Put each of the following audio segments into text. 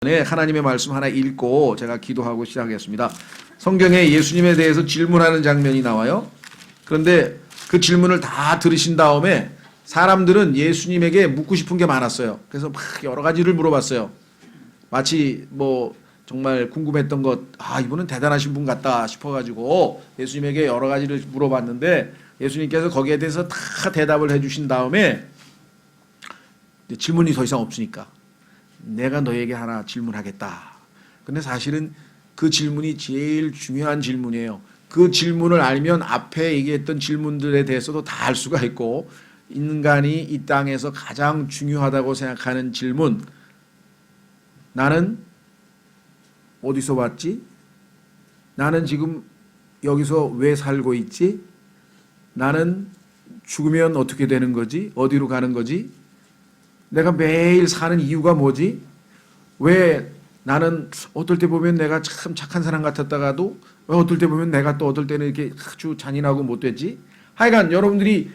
하나님의 말씀 하나 읽고 제가 기도하고 시작하겠습니다. 성경에 예수님에 대해서 질문하는 장면이 나와요. 그런데 그 질문을 다 들으신 다음에 사람들은 예수님에게 묻고 싶은 게 많았어요. 그래서 막 여러 가지를 물어봤어요. 마치 뭐 정말 궁금했던 것, 이분은 대단하신 분 같다 싶어가지고 예수님에게 여러 가지를 물어봤는데 예수님께서 거기에 대해서 다 대답을 해주신 다음에 질문이 더 이상 없으니까 내가 너에게 하나 질문하겠다. 근데 사실은 그 질문이 제일 중요한 질문이에요. 그 질문을 알면 앞에 얘기했던 질문들에 대해서도 다 알 수가 있고, 인간이 이 땅에서 가장 중요하다고 생각하는 질문, 나는 어디서 왔지? 나는 지금 여기서 왜 살고 있지? 나는 죽으면 어떻게 되는 거지? 어디로 가는 거지? 내가 매일 사는 이유가 뭐지? 왜 나는 어떨 때 보면 내가 참 착한 사람 같았다가도 왜 어떨 때 보면 내가 또 어떨 때는 이렇게 아주 잔인하고 못됐지? 하여간 여러분들이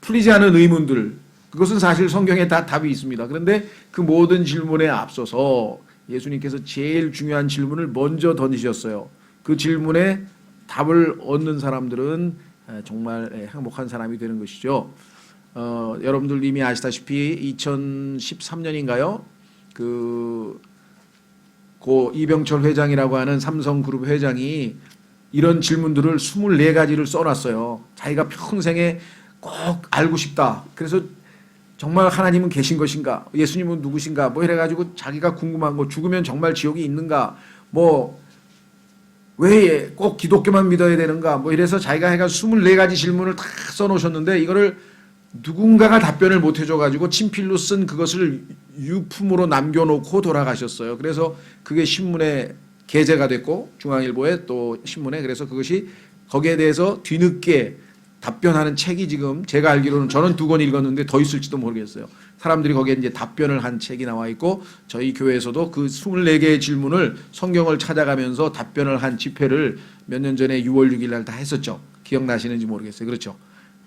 풀리지 않은 의문들, 그것은 사실 성경에 다 답이 있습니다. 그런데 그 모든 질문에 앞서서 예수님께서 제일 중요한 질문을 먼저 던지셨어요. 그 질문에 답을 얻는 사람들은 정말 행복한 사람이 되는 것이죠. 여러분들 이미 아시다시피 2013년인가요? 고 이병철 회장이라고 하는 삼성그룹 회장이 이런 질문들을 24가지를 써놨어요. 자기가 평생에 꼭 알고 싶다. 그래서 정말 하나님은 계신 것인가? 예수님은 누구신가? 뭐 이래가지고 자기가 궁금한 거, 죽으면 정말 지옥이 있는가? 뭐 왜 꼭 기독교만 믿어야 되는가? 뭐 이래서 자기가 해가 24가지 질문을 다 써놓으셨는데 이거를 누군가가 답변을 못 해줘가지고 친필로 쓴 그것을 유품으로 남겨놓고 돌아가셨어요. 그래서 그게 신문에 게재가 됐고 중앙일보에 또 신문에, 그래서 그것이 거기에 대해서 뒤늦게 답변하는 책이 지금 제가 알기로는 저는 2권 읽었는데 더 있을지도 모르겠어요. 사람들이 거기에 이제 답변을 한 책이 나와 있고 저희 교회에서도 그 24개의 질문을 성경을 찾아가면서 답변을 한 집회를 몇 년 전에 6월 6일 날 다 했었죠. 기억나시는지 모르겠어요. 그렇죠?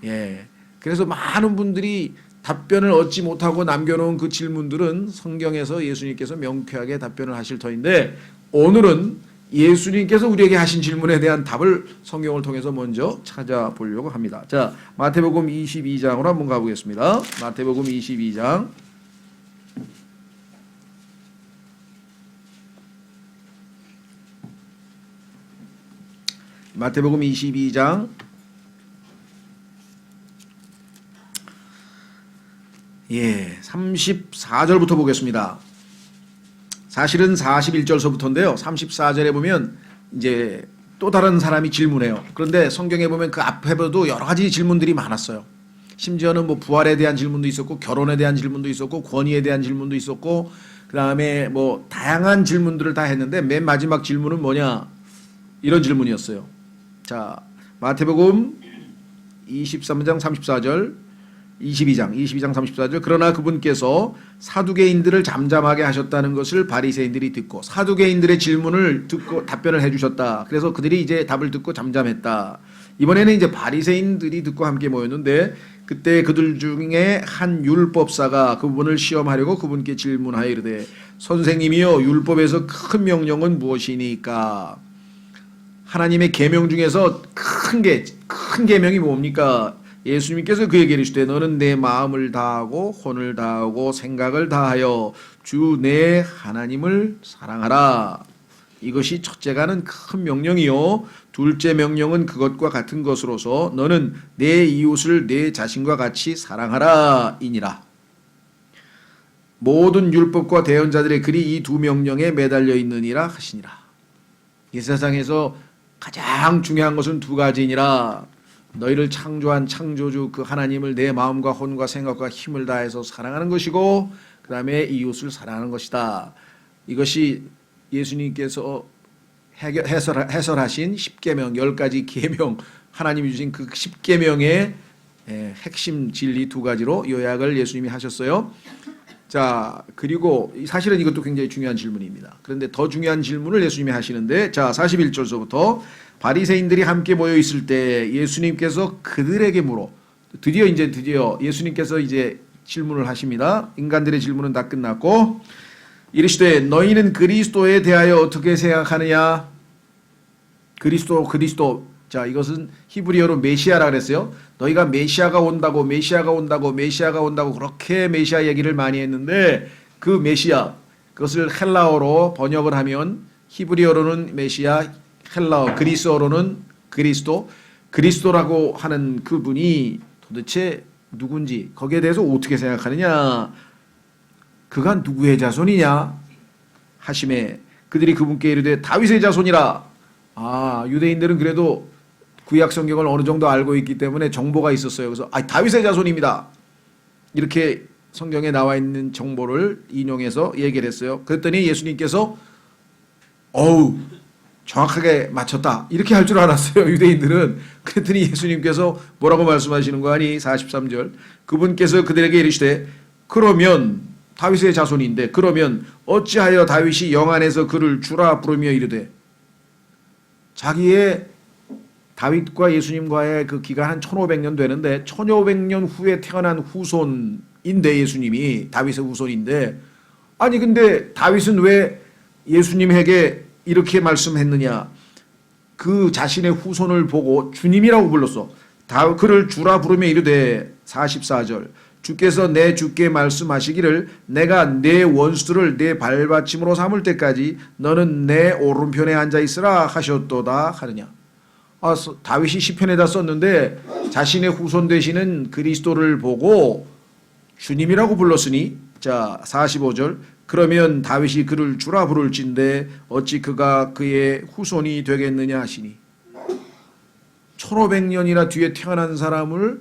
예. 그래서 많은 분들이 답변을 얻지 못하고 남겨놓은 그 질문들은 성경에서 예수님께서 명쾌하게 답변을 하실 터인데, 오늘은 예수님께서 우리에게 하신 질문에 대한 답을 성경을 통해서 먼저 찾아보려고 합니다. 자, 마태복음 22장으로 한번 가보겠습니다. 마태복음 22장. 마태복음 22장 34절부터 보겠습니다. 사실은 41절서부터인데요. 34절에 보면 이제 또 다른 사람이 질문해요. 그런데 성경에 보면 그 앞에도 여러 가지 질문들이 많았어요. 심지어는 뭐 부활에 대한 질문도 있었고, 결혼에 대한 질문도 있었고, 권위에 대한 질문도 있었고, 그 다음에 뭐 다양한 질문들을 다 했는데 맨 마지막 질문은 뭐냐? 이런 질문이었어요. 자, 마태복음 23장 34절, 22장 34절. 그러나 그분께서 사두개인들을 잠잠하게 하셨다는 것을 바리새인들이 듣고, 사두개인들의 질문을 듣고 답변을 해주셨다. 그래서 그들이 이제 답을 듣고 잠잠했다. 이번에는 이제 바리새인들이 듣고 함께 모였는데, 그때 그들 중에 한 율법사가 그분을 시험하려고 그분께 질문하여 이르되, 선생님이여, 율법에서 큰 명령은 무엇이니까? 하나님의 계명 중에서 큰 계명이 뭡니까? 예수님께서 그에게 이르시되, 너는 내 마음을 다하고 혼을 다하고 생각을 다하여 주 내 하나님을 사랑하라. 이것이 첫째가는 큰 명령이요, 둘째 명령은 그것과 같은 것으로서 너는 내 이웃을 내 자신과 같이 사랑하라 이니라. 모든 율법과 대언자들의 글이 이 2명령에 매달려 있느니라 하시니라. 이 세상에서 가장 중요한 것은 2가지니라. 너희를 창조한 창조주 그 하나님을 내 마음과 혼과 생각과 힘을 다해서 사랑하는 것이고, 그 다음에 이웃을 사랑하는 것이다. 이것이 예수님께서 해설하신 10계명, 10가지 계명, 하나님이 주신 그 10계명의 핵심 진리 2가지로 요약을 예수님이 하셨어요. 자, 그리고 사실은 이것도 굉장히 중요한 질문입니다. 그런데 더 중요한 질문을 예수님이 하시는데, 자, 41절서부터 바리새인들이 함께 모여 있을 때 예수님께서 그들에게 물어, 드디어 예수님께서 이제 질문을 하십니다. 인간들의 질문은 다 끝났고 이르시되 너희는 그리스도에 대하여 어떻게 생각하느냐? 그리스도. 자, 이것은 히브리어로 메시아라 그랬어요. 너희가 메시아가 온다고 그렇게 메시아 얘기를 많이 했는데 그 메시아, 그것을 헬라어로 번역을 하면 히브리어로는 메시아, 헬라어, 그리스어로는 그리스도라고 하는 그분이 도대체 누군지 거기에 대해서 어떻게 생각하느냐? 그가 누구의 자손이냐? 하심에 그들이 그분께 이르되 다윗의 자손이라. 유대인들은 그래도 구약 성경을 어느 정도 알고 있기 때문에 정보가 있었어요. 그래서 다윗의 자손입니다. 이렇게 성경에 나와 있는 정보를 인용해서 얘기를 했어요. 그랬더니 예수님께서 정확하게 맞췄다. 이렇게 할 줄 알았어요. 유대인들은. 그랬더니 예수님께서 뭐라고 말씀하시는 거 아니? 43절. 그분께서 그들에게 이르시되 그러면 다윗의 자손인데 그러면 어찌하여 다윗이 영안에서 그를 주라 부르며 이르되. 자기의 다윗과 예수님과의 그 기간 한 1500년 되는데 1500년 후에 태어난 후손인데 예수님이 다윗의 후손인데 아니 근데 다윗은 왜 예수님에게 이렇게 말씀했느냐? 그 자신의 후손을 보고 주님이라고 불렀어. 그를 주라 부르며 이르되 44절 주께서 내 주께 말씀하시기를 내가 내 원수들을 내 발받침으로 삼을 때까지 너는 내 오른편에 앉아 있으라 하셨도다 하느냐. 다윗이 시편에다 썼는데 자신의 후손 되시는 그리스도를 보고 주님이라고 불렀으니 자 45절 그러면 다윗이 그를 주라 부를진데 어찌 그가 그의 후손이 되겠느냐 하시니 1500년이나 뒤에 태어난 사람을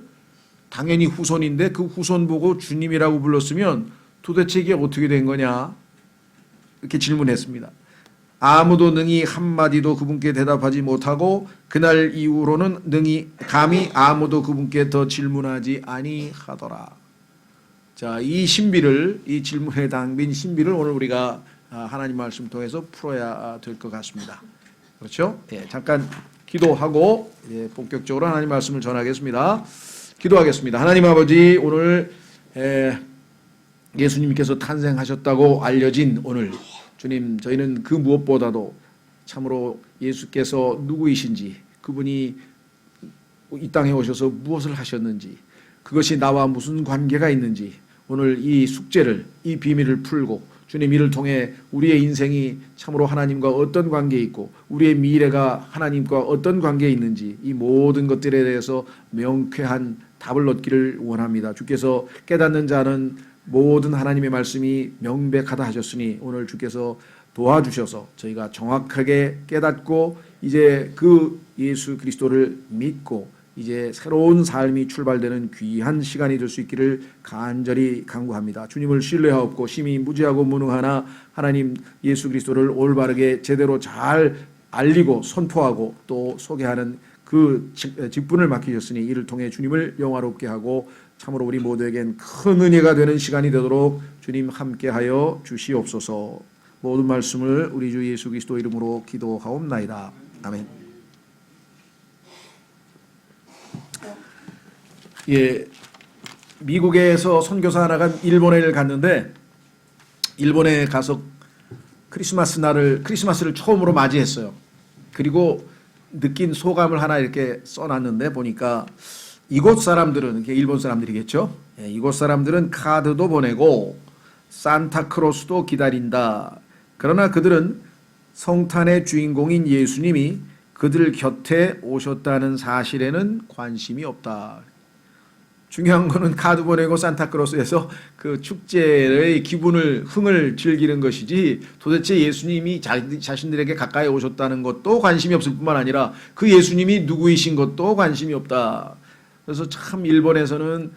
당연히 후손인데 그 후손 보고 주님이라고 불렀으면 도대체 이게 어떻게 된 거냐 이렇게 질문했습니다. 아무도 능히 한마디도 그분께 대답하지 못하고 그날 이후로는 능히 감히 아무도 그분께 더 질문하지 아니하더라. 자, 이 신비를 이 질문에 담긴 신비를 오늘 우리가 하나님 말씀 통해서 풀어야 될 것 같습니다. 그렇죠? 잠깐 기도하고 본격적으로 하나님 말씀을 전하겠습니다. 기도하겠습니다. 하나님 아버지 오늘 예수님께서 탄생하셨다고 알려진 오늘 주님 저희는 그 무엇보다도 참으로 예수께서 누구이신지 그분이 이 땅에 오셔서 무엇을 하셨는지 그것이 나와 무슨 관계가 있는지 오늘 이 숙제를 이 비밀을 풀고 주님 이를 통해 우리의 인생이 참으로 하나님과 어떤 관계에 있고 우리의 미래가 하나님과 어떤 관계에 있는지 이 모든 것들에 대해서 명쾌한 답을 얻기를 원합니다. 주께서 깨닫는 자는 모든 하나님의 말씀이 명백하다 하셨으니 오늘 주께서 도와주셔서 저희가 정확하게 깨닫고 이제 그 예수 그리스도를 믿고 이제 새로운 삶이 출발되는 귀한 시간이 될 수 있기를 간절히 간구합니다. 주님을 신뢰하옵고 심히 무지하고 무능하나 하나님 예수 그리스도를 올바르게 제대로 잘 알리고 선포하고 또 소개하는 그 직분을 맡기셨으니 이를 통해 주님을 영화롭게 하고 참으로 우리 모두에겐 큰 은혜가 되는 시간이 되도록 주님 함께하여 주시옵소서. 모든 말씀을 우리 주 예수 그리스도 이름으로 기도하옵나이다. 아멘. 미국에서 선교사 하나가 일본에 갔는데 일본에 가서 크리스마스를 처음으로 맞이했어요. 그리고 느낀 소감을 하나 이렇게 써놨는데 보니까 이곳 사람들은 일본 사람들이겠죠. 이곳 사람들은 카드도 보내고 산타크로스도 기다린다. 그러나 그들은 성탄의 주인공인 예수님이 그들 곁에 오셨다는 사실에는 관심이 없다. 중요한 거는 카드 보내고 산타크로스에서 그 축제의 흥을 즐기는 것이지 도대체 예수님이 자신들에게 가까이 오셨다는 것도 관심이 없을 뿐만 아니라 그 예수님이 누구이신 것도 관심이 없다. 그래서 참 일본에서는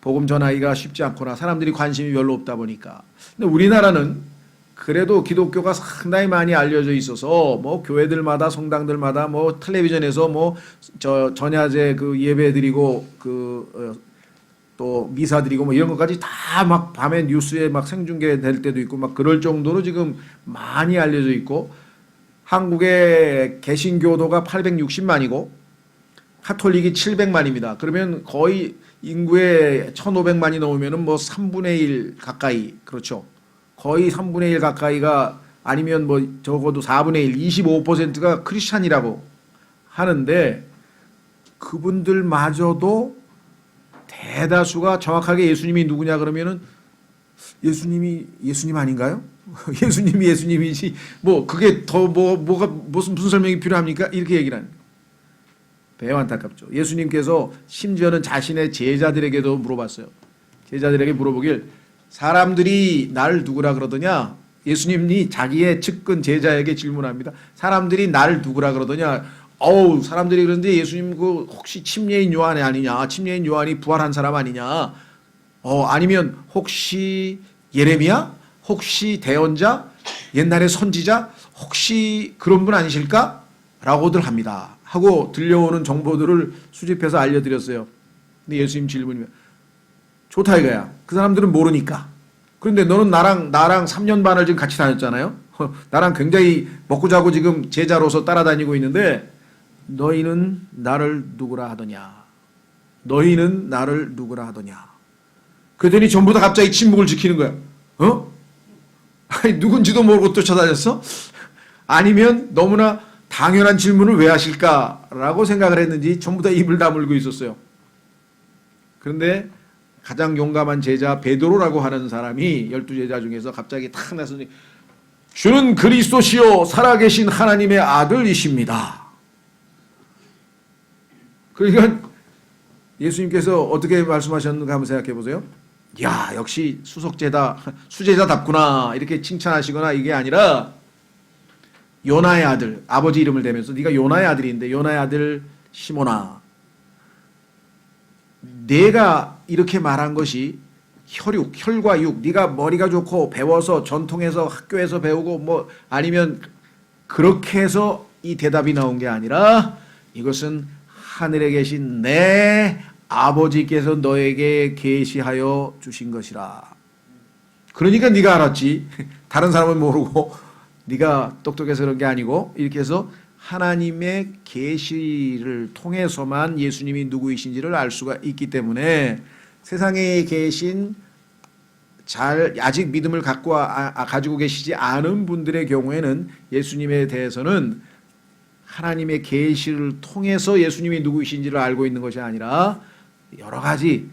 복음 전하기가 쉽지 않거나 사람들이 관심이 별로 없다 보니까. 근데 우리나라는 그래도 기독교가 상당히 많이 알려져 있어서 뭐 교회들마다 성당들마다 뭐 텔레비전에서 뭐 전야제 그 예배 드리고 또 미사 드리고 뭐 이런 것까지 다 막 밤에 뉴스에 막 생중계 될 때도 있고 막 그럴 정도로 지금 많이 알려져 있고 한국의 개신교도가 860만이고 카톨릭이 700만입니다. 그러면 거의 인구의 1,500만이 넘으면은 뭐 3분의 1 가까이 그렇죠. 거의 3분의 1 가까이가 아니면 뭐 적어도 4분의 1, 25%가 크리스찬이라고 하는데 그분들마저도 대다수가 정확하게 예수님이 누구냐 그러면은 예수님 아닌가요? 예수님이 예수님이지 뭐 그게 더 뭐가 무슨 설명이 필요합니까? 이렇게 얘기를 하는 거예요. 매우 안타깝죠. 예수님께서 심지어는 자신의 제자들에게도 물어봤어요. 제자들에게 물어보길 사람들이 날 누구라 그러더냐? 예수님이 자기의 측근 제자에게 질문합니다. 사람들이 날 누구라 그러더냐? 사람들이 그러는데 예수님 그 혹시 침례인 요한이 아니냐? 침례인 요한이 부활한 사람 아니냐? 아니면 혹시 예레미야? 혹시 대언자? 옛날의 선지자? 혹시 그런 분 아니실까? 라고들 합니다. 하고 들려오는 정보들을 수집해서 알려드렸어요. 근데 예수님 질문이면 좋다 이거야. 그 사람들은 모르니까. 그런데 너는 나랑 3년 반을 지금 같이 다녔잖아요. 나랑 굉장히 먹고 자고 지금 제자로서 따라다니고 있는데 너희는 나를 누구라 하더냐. 너희는 나를 누구라 하더냐. 그랬더니 전부 다 갑자기 침묵을 지키는 거야. 아니, 누군지도 모르고 쫓아다녔어? 아니면 너무나 당연한 질문을 왜 하실까라고 생각을 했는지 전부 다 입을 다물고 있었어요. 그런데 가장 용감한 제자 베드로라고 하는 사람이 12제자 중에서 갑자기 탁 나서니 주는 그리스도시요 살아계신 하나님의 아들이십니다. 그러니까 예수님께서 어떻게 말씀하셨는가 한번 생각해 보세요. 야, 역시 수제자답구나 이렇게 칭찬하시거나 이게 아니라 요나의 아들, 아버지 이름을 대면서 네가 요나의 아들인데 요나의 아들 시몬아, 내가 이렇게 말한 것이 혈과 육, 네가 머리가 좋고 배워서 전통에서 학교에서 배우고 뭐 아니면 그렇게 해서 이 대답이 나온 게 아니라 이것은 하늘에 계신 내 아버지께서 너에게 계시하여 주신 것이라. 그러니까 네가 알았지. 다른 사람은 모르고 네가 똑똑해서 그런 게 아니고 이렇게 해서 하나님의 계시를 통해서만 예수님이 누구이신지를 알 수가 있기 때문에 세상에 계신 아직 믿음을 가지고 계시지 않은 분들의 경우에는 예수님에 대해서는 하나님의 계시를 통해서 예수님이 누구이신지를 알고 있는 것이 아니라 여러 가지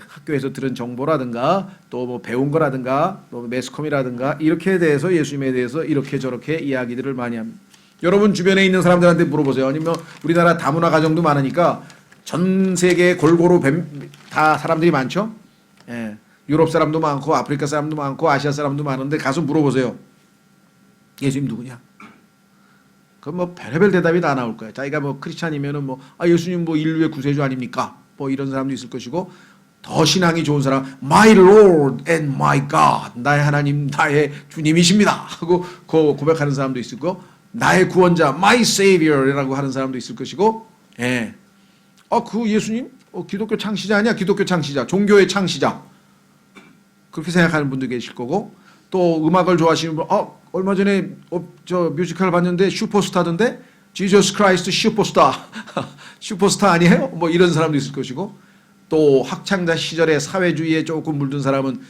학교에서 들은 정보라든가 또 뭐 배운 거라든가 또 매스컴이라든가 이렇게 대해서 예수님에 대해서 이렇게 저렇게 이야기들을 많이 합니다. 여러분 주변에 있는 사람들한테 물어보세요. 아니면 우리나라 다문화 가정도 많으니까 전 세계에 골고루 다 사람들이 많죠. 유럽 사람도 많고 아프리카 사람도 많고 아시아 사람도 많은데 가서 물어보세요. 예수님 누구냐? 그럼 뭐 별의별 대답이 다 나올 거예요. 자기가 뭐 크리스찬이면은 뭐 예수님 뭐 인류의 구세주 아닙니까? 뭐 이런 사람도 있을 것이고 더 신앙이 좋은 사람 My Lord and my God 나의 하나님 나의 주님이십니다 하고 고백하는 사람도 있을 거고 나의 구원자 My Savior이라고 하는 사람도 있을 것이고 그 예수님 기독교 창시자 아니야? 기독교 창시자 종교의 창시자 그렇게 생각하는 분도 계실 거고 또 음악을 좋아하시는 분 얼마 전에 저 뮤지컬 봤는데 슈퍼스타던데 지저스 크라이스트 슈퍼스타 슈퍼스타 아니에요? 뭐 이런 사람도 있을 것이고 또 학창자 시절에 사회주의에 조금 물든 사람은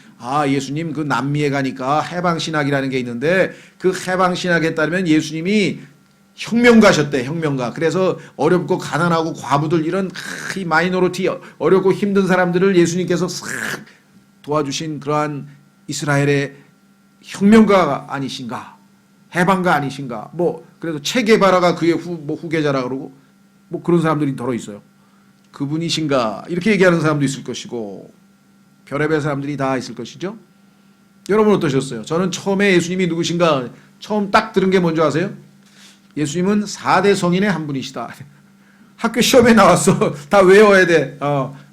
예수님 그 남미에 가니까 해방신학이라는 게 있는데 그 해방신학에 따르면 예수님이 혁명가셨대. 혁명가. 그래서 어렵고 가난하고 과부들 이런 이 마이너리티 어렵고 힘든 사람들을 예수님께서 싹 도와주신 그러한 이스라엘의 혁명가 아니신가 해방가 아니신가 뭐 그래서 체게바라가 그의 후계자라 그러고 뭐 그런 사람들이 더러 있어요. 그분이신가 이렇게 얘기하는 사람도 있을 것이고 별의별 사람들이 다 있을 것이죠. 여러분 어떠셨어요? 저는 처음에 예수님이 누구신가 처음 딱 들은 게 뭔지 아세요? 예수님은 4대 성인의 한 분이시다. 학교 시험에 나왔어. 다 외워야 돼.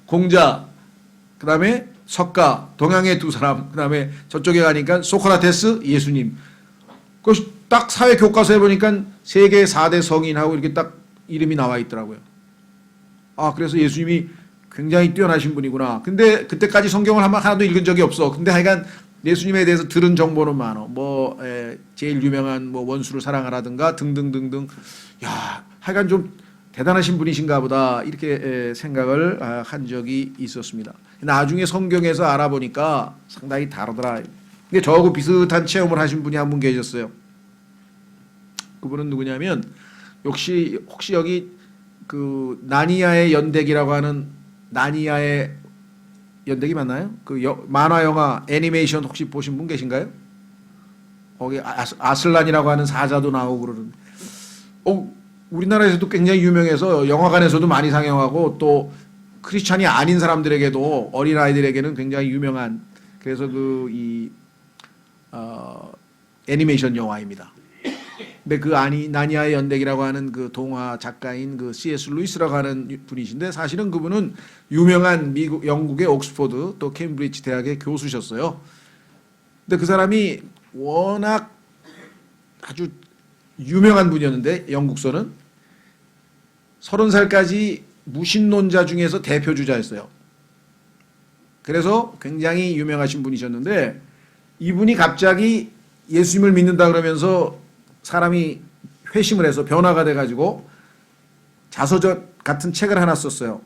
공자 그 다음에 석가 동양의 두 사람 그 다음에 저쪽에 가니까 소크라테스 예수님. 그 딱 사회 교과서에 보니까 세계 4대 성인하고 이렇게 딱 이름이 나와 있더라고요. 그래서 예수님이 굉장히 뛰어나신 분이구나. 근데 그때까지 성경을 하나도 읽은 적이 없어. 근데 하여간 예수님에 대해서 들은 정보는 많어. 제일 유명한 원수를 사랑하라든가 등등등등. 야, 하여간 좀 대단하신 분이신가 보다. 이렇게 생각을 한 적이 있었습니다. 나중에 성경에서 알아보니까 상당히 다르더라. 근데 저하고 비슷한 체험을 하신 분이 한 분 계셨어요. 그분은 누구냐면 혹시 여기 그 나니아의 연대기라고 하는 나니아의 연대기 맞나요? 그 만화 영화 애니메이션 혹시 보신 분 계신가요? 거기 아슬란이라고 하는 사자도 나오고 그러는데 우리나라에서도 굉장히 유명해서 영화관에서도 많이 상영하고 또 크리스찬이 아닌 사람들에게도 어린아이들에게는 굉장히 유명한 그래서 애니메이션 영화입니다. 근데 그 나니아의 연대기라고 하는 그 동화 작가인 그 C.S. 루이스라고 하는 분이신데 사실은 그분은 유명한 영국의 옥스퍼드 또 케임브리지 대학의 교수셨어요. 근데 그 사람이 워낙 아주 유명한 분이었는데 영국서는 30살까지 무신론자 중에서 대표 주자였어요. 그래서 굉장히 유명하신 분이셨는데 이분이 갑자기 예수님을 믿는다 그러면서 사람이 회심을 해서 변화가 돼가지고 자서전 같은 책을 하나 썼어요.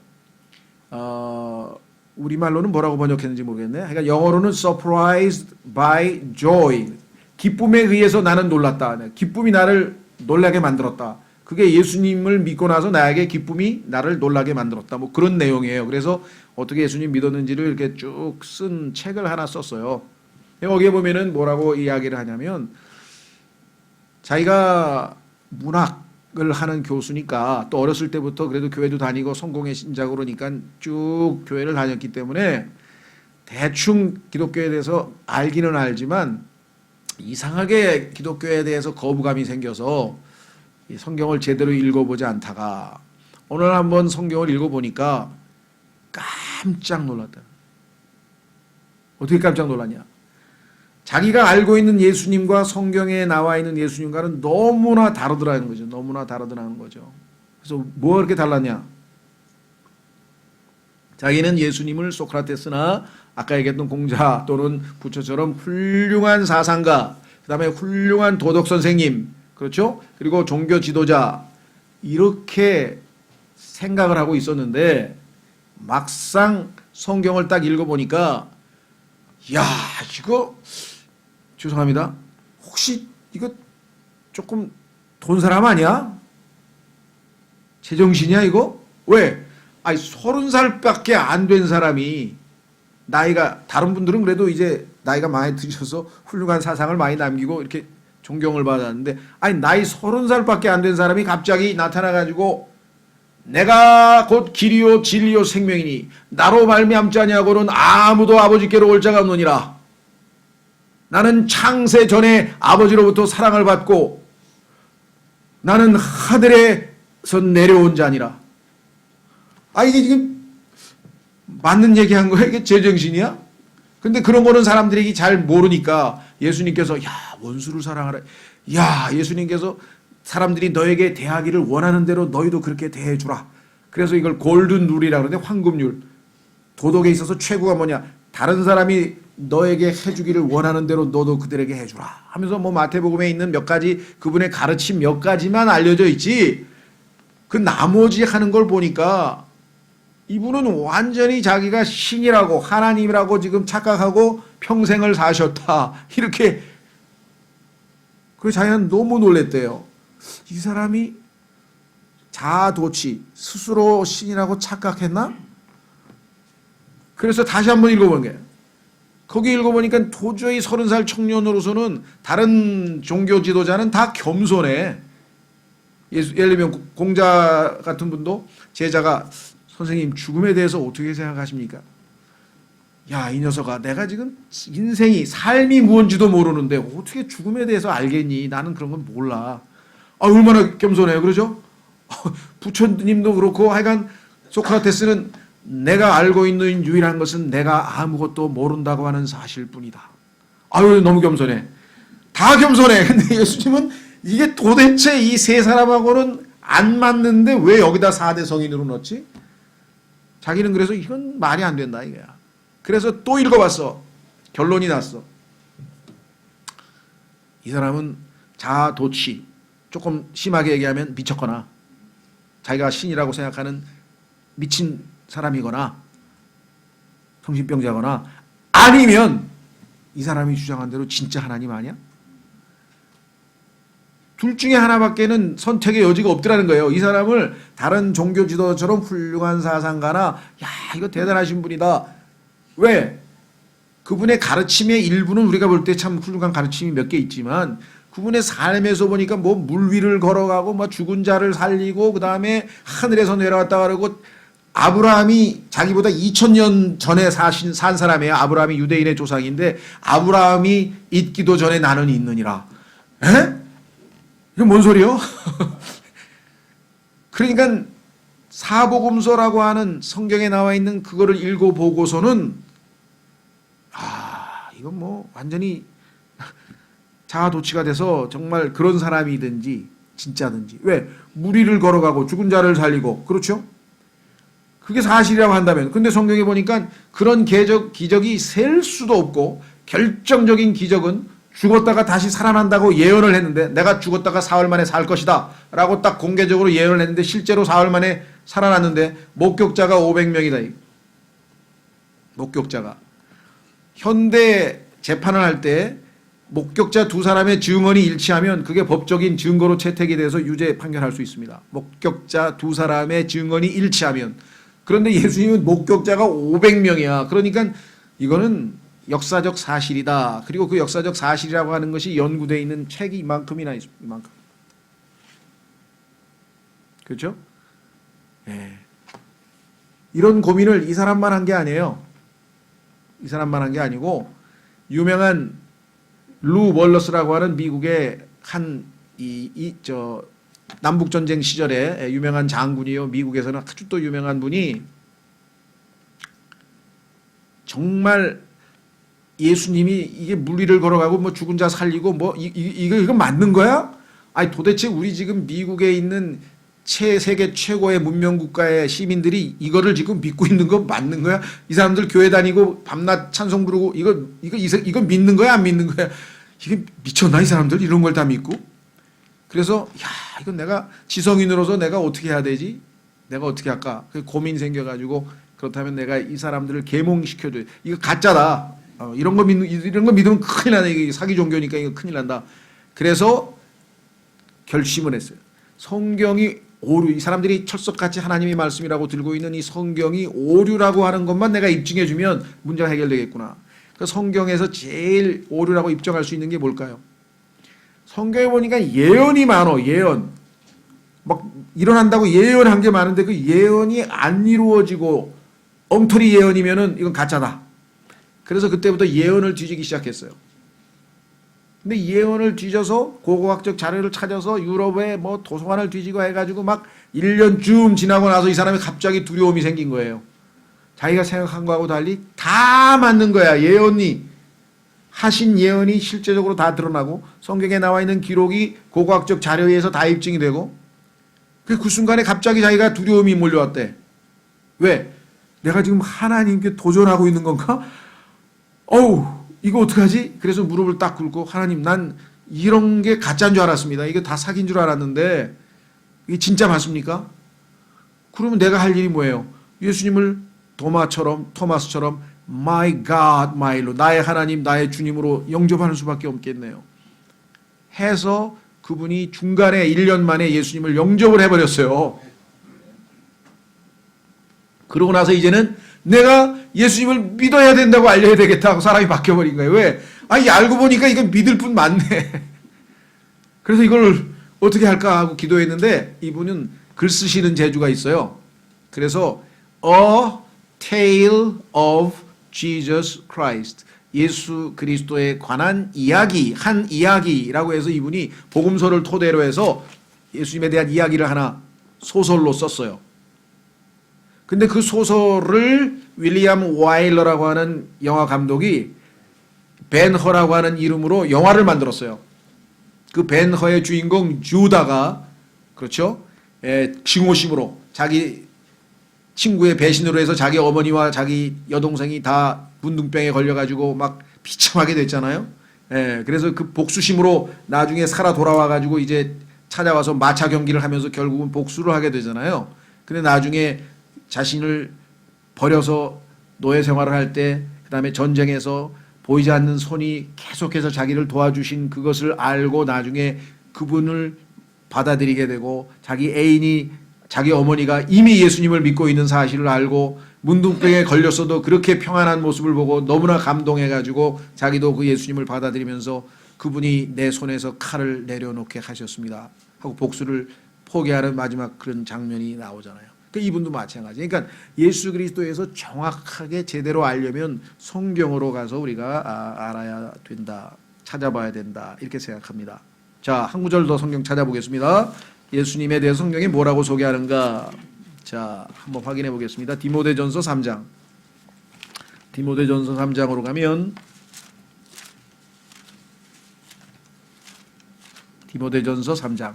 우리말로는 뭐라고 번역했는지 모르겠네. 그러니까 영어로는 surprised by joy. 기쁨에 의해서 나는 놀랐다. 기쁨이 나를 놀라게 만들었다. 그게 예수님을 믿고 나서 나에게 기쁨이 나를 놀라게 만들었다. 뭐 그런 내용이에요. 그래서 어떻게 예수님 믿었는지를 이렇게 쭉 쓴 책을 하나 썼어요. 여기에 보면은 뭐라고 이야기를 하냐면 자기가 문학을 하는 교수니까 또 어렸을 때부터 그래도 교회도 다니고 성공의 신자고 그러니까 쭉 교회를 다녔기 때문에 대충 기독교에 대해서 알기는 알지만 이상하게 기독교에 대해서 거부감이 생겨서 이 성경을 제대로 읽어보지 않다가 오늘 한번 성경을 읽어보니까 깜짝 놀랐다. 어떻게 깜짝 놀랐냐? 자기가 알고 있는 예수님과 성경에 나와 있는 예수님과는 너무나 다르더라는 거죠. 너무나 다르더라는 거죠. 그래서 뭐가 그렇게 달랐냐? 자기는 예수님을 소크라테스나 아까 얘기했던 공자 또는 부처처럼 훌륭한 사상가, 그 다음에 훌륭한 도덕 선생님, 그렇죠? 그리고 종교 지도자 이렇게 생각을 하고 있었는데 막상 성경을 딱 읽어보니까 야 이거 죄송합니다. 혹시 이거 조금 돈 사람 아니야? 제정신이야 이거? 왜? 아니 30살밖에 안 된 사람이 나이가 다른 분들은 그래도 이제 나이가 많이 드셔서 훌륭한 사상을 많이 남기고 이렇게 존경을 받았는데 아니 나이 30살밖에 안 된 사람이 갑자기 나타나가지고 내가 곧 길이요 진리요 생명이니 나로 말미암지 아니하고는 아무도 아버지께로 올 자가 없느니라. 나는 창세 전에 아버지로부터 사랑을 받고 나는 하늘에서 내려온 자니라. 아 이게 지금 맞는 얘기한 거야? 이게 제정신이야? 근데 그런 거는 사람들이 잘 모르니까 예수님께서 야 원수를 사랑하라. 야 예수님께서 사람들이 너에게 대하기를 원하는 대로 너희도 그렇게 대해주라. 그래서 이걸 골든 룰이라고 그러는데 황금률. 도덕에 있어서 최고가 뭐냐? 다른 사람이 너에게 해주기를 원하는 대로 너도 그들에게 해주라 하면서 뭐 마태복음에 있는 몇 가지 그분의 가르침 몇 가지만 알려져 있지 그 나머지 하는 걸 보니까 이분은 완전히 자기가 신이라고 하나님이라고 지금 착각하고 평생을 사셨다 이렇게 그래서 자기는 너무 놀랬대요. 이 사람이 자아도취 스스로 신이라고 착각했나? 그래서 다시 한번 읽어본 거예요. 거기 읽어보니까 도저히 30살 청년으로서는 다른 종교 지도자는 다 겸손해. 예를 들면 공자 같은 분도 제자가 선생님 죽음에 대해서 어떻게 생각하십니까? 야, 이 녀석아 내가 지금 인생이 삶이 무언지도 모르는데 어떻게 죽음에 대해서 알겠니? 나는 그런 건 몰라. 아, 얼마나 겸손해요. 그러죠? 부처님도 그렇고 하여간 소크라테스는 내가 알고 있는 유일한 것은 내가 아무것도 모른다고 하는 사실뿐이다. 아유 너무 겸손해. 다 겸손해. 근데 예수님은 이게 도대체 이 세 사람하고는 안 맞는데 왜 여기다 4대 성인으로 넣지? 자기는 그래서 이건 말이 안 된다 이거야. 그래서 또 읽어봤어. 결론이 났어. 이 사람은 자아도취 조금 심하게 얘기하면 미쳤거나 자기가 신이라고 생각하는 미친 사람이거나 정신병자거나 아니면 이 사람이 주장한 대로 진짜 하나님 아니야? 둘 중에 하나밖에는 선택의 여지가 없더라는 거예요. 이 사람을 다른 종교 지도자처럼 훌륭한 사상가나 야 이거 대단하신 분이다. 왜? 그분의 가르침의 일부는 우리가 볼 때 참 훌륭한 가르침이 몇 개 있지만 그분의 삶에서 보니까 뭐 물 위를 걸어가고 뭐 죽은 자를 살리고 그 다음에 하늘에서 내려왔다 그러고 아브라함이 자기보다 2000년 전에 산 사람이에요. 아브라함이 유대인의 조상인데 아브라함이 있기도 전에 나는 있느니라. 에? 이건 뭔 소리요? 그러니까 사복음서라고 하는 성경에 나와 있는 그거를 읽어보고서는 이건 뭐 완전히 자아도취가 돼서 정말 그런 사람이든지 진짜든지 왜? 무리를 걸어가고 죽은 자를 살리고 그렇죠? 그게 사실이라고 한다면 근데 성경에 보니까 그런 기적이 셀 수도 없고 결정적인 기적은 죽었다가 다시 살아난다고 예언을 했는데 내가 죽었다가 사흘 만에 살 것이다 라고 딱 공개적으로 예언을 했는데 실제로 사흘 만에 살아났는데 목격자가 500명이다. 목격자가. 현대 재판을 할 때 목격자 두 사람의 증언이 일치하면 그게 법적인 증거로 채택이 돼서 유죄 판결할 수 있습니다. 목격자 두 사람의 증언이 일치하면. 그런데 예수님은 목격자가 500명이야. 그러니까 이거는 역사적 사실이다. 그리고 그 역사적 사실이라고 하는 것이 연구되어 있는 책이 이만큼이나 있습니다. 이만큼. 그렇죠? 예. 이런 고민을 이 사람만 한 게 아니에요. 이 사람만 한 게 아니고 유명한 루 월러스라고 하는 미국의 한 남북 전쟁 시절에 유명한 장군이요. 미국에서는 아주 또 유명한 분이 정말 예수님이 이게 물리를 걸어가고 뭐 죽은 자 살리고 뭐 이거 맞는 거야? 아니 도대체 우리 지금 미국에 있는 세계 최고의 문명 국가의 시민들이 이거를 지금 믿고 있는 거 맞는 거야? 이 사람들 교회 다니고 밤낮 찬송 부르고 이거 믿는 거야 안 믿는 거야? 이게 미쳤나 이 사람들 이런 걸 다 믿고? 그래서 야 이건 내가 지성인으로서 내가 어떻게 해야 되지? 내가 어떻게 할까? 그 고민 생겨가지고 그렇다면 내가 이 사람들을 계몽시켜줘. 이거 가짜다. 이런 거 믿으면 큰일 나네. 이게 사기 종교니까 이거 큰일 난다. 그래서 결심을 했어요. 성경이 오류, 이 사람들이 철석같이 하나님의 말씀이라고 들고 있는 이 성경이 오류라고 하는 것만 내가 입증해주면 문제가 해결되겠구나. 그 성경에서 제일 오류라고 입증할 수 있는 게 뭘까요? 성경에 보니까 예언이 많어. 예언. 막 일어난다고 예언한 게 많은데 그 예언이 안 이루어지고 엉터리 예언이면은 이건 가짜다. 그래서 그때부터 예언을 뒤지기 시작했어요. 근데 예언을 뒤져서 고고학적 자료를 찾아서 유럽의 뭐 도서관을 뒤지고 해가지고 막 1년 쯤 지나고 나서 이 사람이 갑자기 두려움이 생긴 거예요. 자기가 생각한 거하고 달리 다 맞는 거야. 예언이. 하신 예언이 실제적으로 다 드러나고 성경에 나와 있는 기록이 고고학적 자료에 의해서 다 입증이 되고 그 순간에 갑자기 자기가 두려움이 몰려왔대. 왜? 내가 지금 하나님께 도전하고 있는 건가? 어우 이거 어떡하지? 그래서 무릎을 딱 꿇고 하나님 난 이런 게 가짜인 줄 알았습니다. 이거 다 사기인 줄 알았는데 이게 진짜 맞습니까? 그러면 내가 할 일이 뭐예요? 예수님을 토마스처럼 My God, my Lord, 나의 하나님, 나의 주님으로 영접하는 수밖에 없겠네요. 해서 그분이 중간에 1년 만에 예수님을 영접을 해버렸어요. 그러고 나서 이제는 내가 예수님을 믿어야 된다고 알려야 되겠다 하고 사람이 바뀌어버린 거예요. 왜? 아니 알고 보니까 이건 믿을 뿐 많네. 그래서 이걸 어떻게 할까 하고 기도했는데 이분은 글 쓰시는 재주가 있어요. 그래서 A Tale of Jesus Christ, 예수 그리스도에 관한 이야기, 한 이야기라고 해서 이분이 복음서를 토대로 해서 예수님에 대한 이야기를 하나 소설로 썼어요. 근데 그 소설을 윌리엄 와일러라고 하는 영화 감독이 벤 허라고 하는 이름으로 영화를 만들었어요. 그 벤 허의 주인공 주다가 그렇죠? 증오심으로 자기 친구의 배신으로 해서 자기 어머니와 자기 여동생이 다 문둥병에 걸려가지고 막 비참하게 됐잖아요. 그래서 그 복수심으로 나중에 살아 돌아와가지고 이제 찾아와서 마차 경기를 하면서 결국은 복수를 하게 되잖아요. 근데 나중에 자신을 버려서 노예 생활을 할 때, 그 다음에 전쟁에서 보이지 않는 손이 계속해서 자기를 도와주신 그것을 알고 나중에 그분을 받아들이게 되고 자기 애인이 자기 어머니가 이미 예수님을 믿고 있는 사실을 알고 문둥병에 걸렸어도 그렇게 평안한 모습을 보고 너무나 감동해가지고 자기도 그 예수님을 받아들이면서 그분이 내 손에서 칼을 내려놓게 하셨습니다 하고 복수를 포기하는 마지막 그런 장면이 나오잖아요. 그러니까 이분도 마찬가지. 그러니까 예수 그리스도에서 정확하게 제대로 알려면 성경으로 가서 우리가 알아야 된다, 찾아봐야 된다 이렇게 생각합니다. 자, 한 구절 더 성경 찾아보겠습니다. 예수님에 대해 성경이 뭐라고 소개하는가? 자, 한번 확인해 보겠습니다. 디모데전서 3장. 디모데전서 3장으로 가면 디모데전서 3장.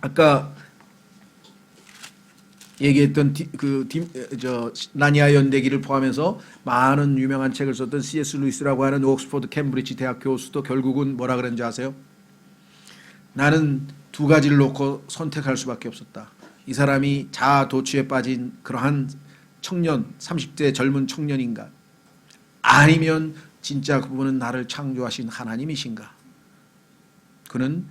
아까 얘기했던 나니아 연대기를 포함해서 많은 유명한 책을 썼던 C.S. 루이스라고 하는 옥스퍼드 캠브리지 대학 교수도 결국은 뭐라 그랬는지 아세요? 나는 두 가지를 놓고 선택할 수밖에 없었다. 이 사람이 자아 도취에 빠진 그러한 청년, 30대 젊은 청년인가? 아니면 진짜 그분은 나를 창조하신 하나님이신가? 그는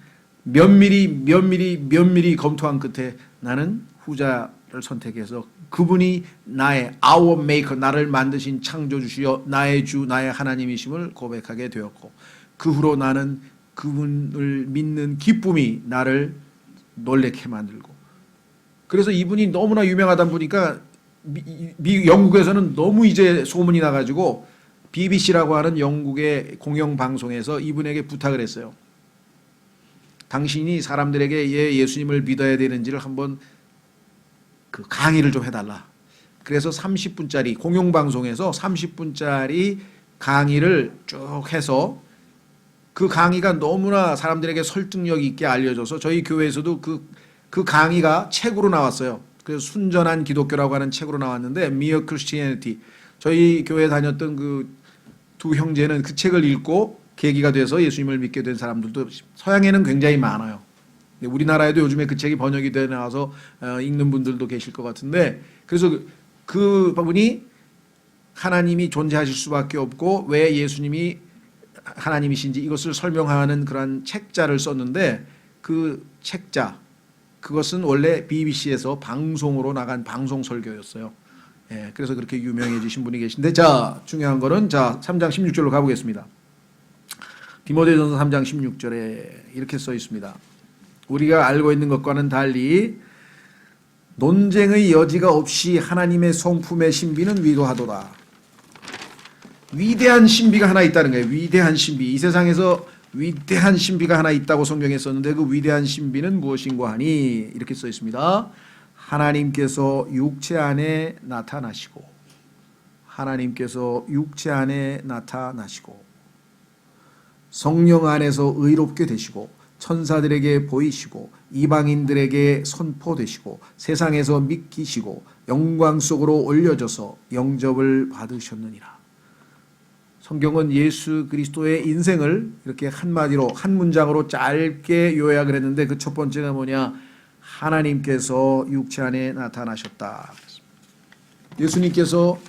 면밀히 검토한 끝에 나는 후자를 선택해서 그분이 나의 our maker, 나를 만드신 창조주시여 나의 주, 나의 하나님이심을 고백하게 되었고 그 후로 나는 그분을 믿는 기쁨이 나를 놀래게 만들고 그래서 이분이 너무나 유명하다 보니까 영국에서는 너무 이제 소문이 나가지고 BBC라고 하는 영국의 공영방송에서 이분에게 부탁을 했어요. 당신이 사람들에게 예수님을 믿어야 되는지를 한번 그 강의를 좀 해달라. 그래서 30분짜리 공영방송에서 30분짜리 강의를 쭉 해서 그 강의가 너무나 사람들에게 설득력 있게 알려져서 저희 교회에서도 그 강의가 책으로 나왔어요. 그래서 순전한 기독교라고 하는 책으로 나왔는데 Mere Christianity. 저희 교회 다녔던 그 두 형제는 그 책을 읽고 계기가 돼서 예수님을 믿게 된 사람들도 서양에는 굉장히 많아요. 우리나라에도 요즘에 그 책이 번역이 돼 나와서 읽는 분들도 계실 것 같은데 그래서 그 분이 하나님이 존재하실 수밖에 없고 왜 예수님이 하나님이신지 이것을 설명하는 그런 책자를 썼는데 그 책자 그것은 원래 BBC에서 방송으로 나간 방송 설교였어요. 예, 그래서 그렇게 유명해지신 분이 계신데 자 중요한 거는 자 3장 16절로 가보겠습니다. 디모데전서 3장 16절에 이렇게 써 있습니다. 우리가 알고 있는 것과는 달리 논쟁의 여지가 없이 하나님의 성품의 신비는 위도하도다. 위대한 신비가 하나 있다는 거예요. 위대한 신비. 이 세상에서 위대한 신비가 하나 있다고 성경에 썼는데 그 위대한 신비는 무엇인가 하니 이렇게 써 있습니다. 하나님께서 육체 안에 나타나시고 하나님께서 육체 안에 나타나시고 성령 안에서 의롭게 되시고 천사들에게 보이시고 이방인들에게 선포되시고 세상에서 믿기시고 영광 속으로 올려져서 영접을 받으셨느니라. 성경은 예수 그리스도의 인생을 이렇게 한마디로 한 문장으로 짧게 요약을 했는데 그 첫 번째가 뭐냐? 하나님께서 육체 안에 나타나셨다. 예수님께서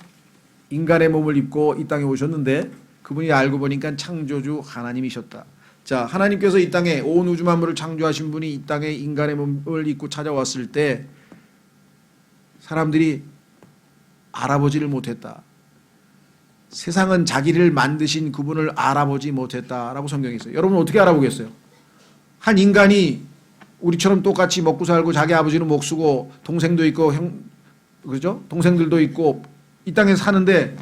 인간의 몸을 입고 이 땅에 오셨는데 그분이 알고 보니까 창조주 하나님이셨다. 자, 하나님께서 이 땅에 온 우주 만물을 창조하신 분이 이 땅에 인간의 몸을 입고 찾아왔을 때 사람들이 알아보지를 못했다. 세상은 자기를 만드신 그분을 알아보지 못했다라고 성경에 있어요. 여러분 어떻게 알아보겠어요? 한 인간이 우리처럼 똑같이 먹고 살고 자기 아버지는 목 쓰고 동생도 있고 그죠? 동생들도 있고 이 땅에 사는데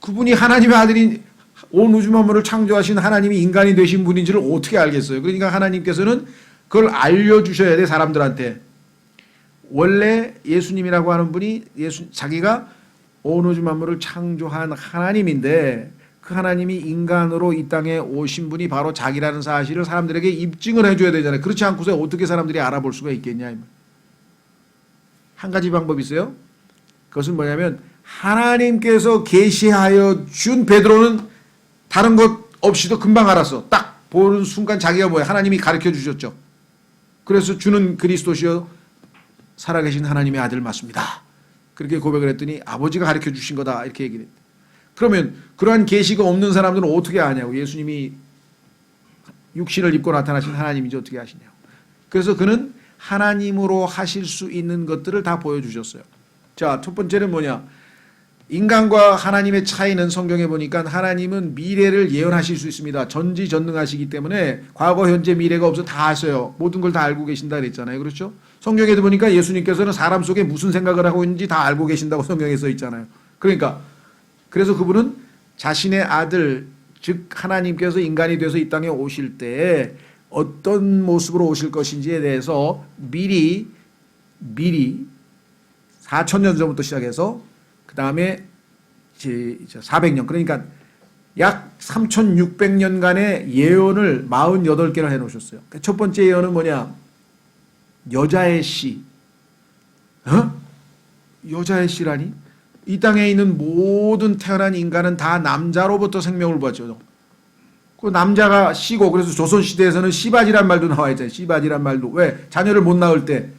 그분이 하나님의 아들인 온 우주 만물을 창조하신 하나님이 인간이 되신 분인지를 어떻게 알겠어요? 그러니까 하나님께서는 그걸 알려주셔야 돼 사람들한테. 원래 예수님이라고 하는 분이 자기가 온 우주 만물을 창조한 하나님인데 그 하나님이 인간으로 이 땅에 오신 분이 바로 자기라는 사실을 사람들에게 입증을 해줘야 되잖아요. 그렇지 않고서 어떻게 사람들이 알아볼 수가 있겠냐. 한 가지 방법이 있어요. 그것은 뭐냐면 하나님께서 계시하여 준 베드로는 다른 것 없이도 금방 알았어. 딱 보는 순간 자기가 뭐야. 하나님이 가르쳐 주셨죠. 그래서 주는 그리스도시여 살아계신 하나님의 아들 맞습니다. 그렇게 고백을 했더니 아버지가 가르쳐 주신 거다 이렇게 얘기를 했대. 그러면 그러한 계시가 없는 사람들은 어떻게 아냐고. 예수님이 육신을 입고 나타나신 하나님인지 어떻게 아시냐고. 그래서 그는 하나님으로 하실 수 있는 것들을 다 보여주셨어요. 자, 첫 번째는 뭐냐. 인간과 하나님의 차이는 성경에 보니까 하나님은 미래를 예언하실 수 있습니다. 전지전능하시기 때문에 과거, 현재, 미래가 없어 다 아셔요. 모든 걸 다 알고 계신다 그랬잖아요. 그렇죠? 성경에도 보니까 예수님께서는 사람 속에 무슨 생각을 하고 있는지 다 알고 계신다고 성경에 써 있잖아요. 그러니까 그래서 그분은 자신의 아들 즉 하나님께서 인간이 돼서 이 땅에 오실 때 어떤 모습으로 오실 것인지에 대해서 미리 4,000년 전부터 시작해서 그 다음에 400년 그러니까 약 3,600년간의 예언을 48개를 해놓으셨어요. 첫 번째 예언은 뭐냐? 여자의 씨. 여자의 씨라니? 이 땅에 있는 모든 태어난 인간은 다 남자로부터 생명을 받죠. 그 남자가 씨고 그래서 조선시대에서는 씨바지란 말도 나와 있잖아요. 씨바지란 말도. 왜? 자녀를 못 낳을 때.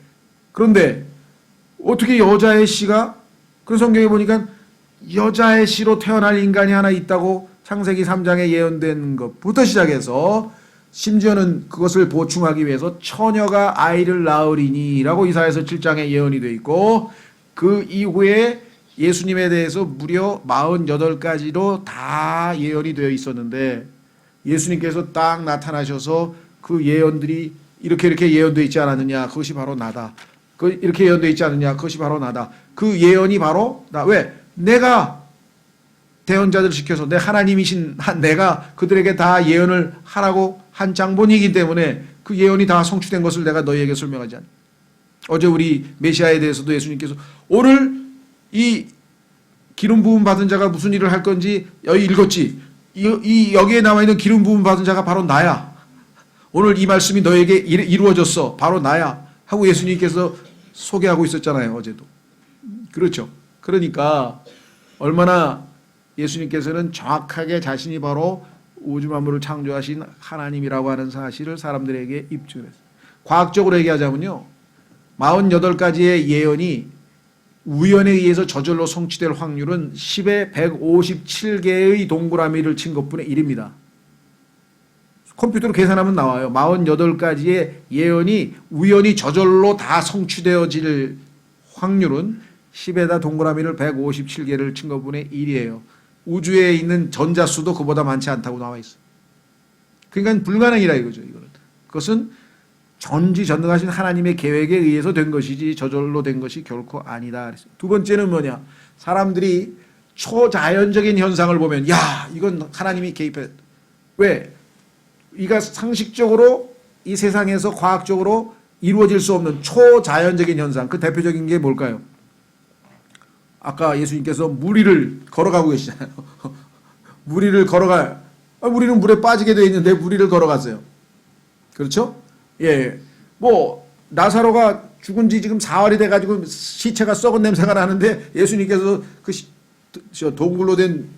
그런데 어떻게 여자의 씨가 그 성경에 보니까 여자의 씨로 태어날 인간이 하나 있다고 창세기 3장에 예언된 것부터 시작해서 심지어는 그것을 보충하기 위해서 처녀가 아이를 낳으리니 라고 이사야서 7장에 예언이 되어 있고 그 이후에 예수님에 대해서 무려 48가지로 다 예언이 되어 있었는데 예수님께서 딱 나타나셔서 그 예언들이 이렇게 예언되어 있지 않았느냐 그것이 바로 나다. 이렇게 예언되어 있지 않느냐 그것이 바로 나다. 그 예언이 바로 나. 왜? 내가 대언자들을 시켜서 내 하나님이신 내가 그들에게 다 예언을 하라고 한 장본이기 때문에 그 예언이 다 성취된 것을 내가 너희에게 설명하지 않냐. 어제 우리 메시아에 대해서도 예수님께서 오늘 이 기름 부음 받은 자가 무슨 일을 할 건지 여기 읽었지. 여기에 나와 있는 기름 부음 받은 자가 바로 나야. 오늘 이 말씀이 너에게 이루어졌어. 바로 나야. 하고 예수님께서 소개하고 있었잖아요. 어제도. 그렇죠. 그러니까 얼마나 예수님께서는 정확하게 자신이 바로 우주 만물을 창조하신 하나님이라고 하는 사실을 사람들에게 입증했어요. 과학적으로 얘기하자면요. 48가지의 예언이 우연에 의해서 저절로 성취될 확률은 10에 157개의 동그라미를 친 것분의 1입니다. 컴퓨터로 계산하면 나와요. 48가지의 예언이 우연히 저절로 다 성취되어질 확률은 10에다 동그라미를 157개를 친 것분의 1이에요. 우주에 있는 전자수도 그보다 많지 않다고 나와 있어요. 그러니까 불가능이라 이거죠. 이거는. 그것은 전지전능하신 하나님의 계획에 의해서 된 것이지 저절로 된 것이 결코 아니다. 두 번째는 뭐냐? 사람들이 초자연적인 현상을 보면 야 이건 하나님이 개입해. 왜? 이가 상식적으로 이 세상에서 과학적으로 이루어질 수 없는 초자연적인 현상. 그 대표적인 게 뭘까요? 아까 예수님께서 물 위를 걸어가고 계시잖아요. 물 위를 우리는 물에 빠지게 되어 있는데 물 위를 걸어갔어요. 그렇죠? 예. 뭐 나사로가 죽은 지 지금 4월이 돼가지고 시체가 썩은 냄새가 나는데 예수님께서 그 동굴로 된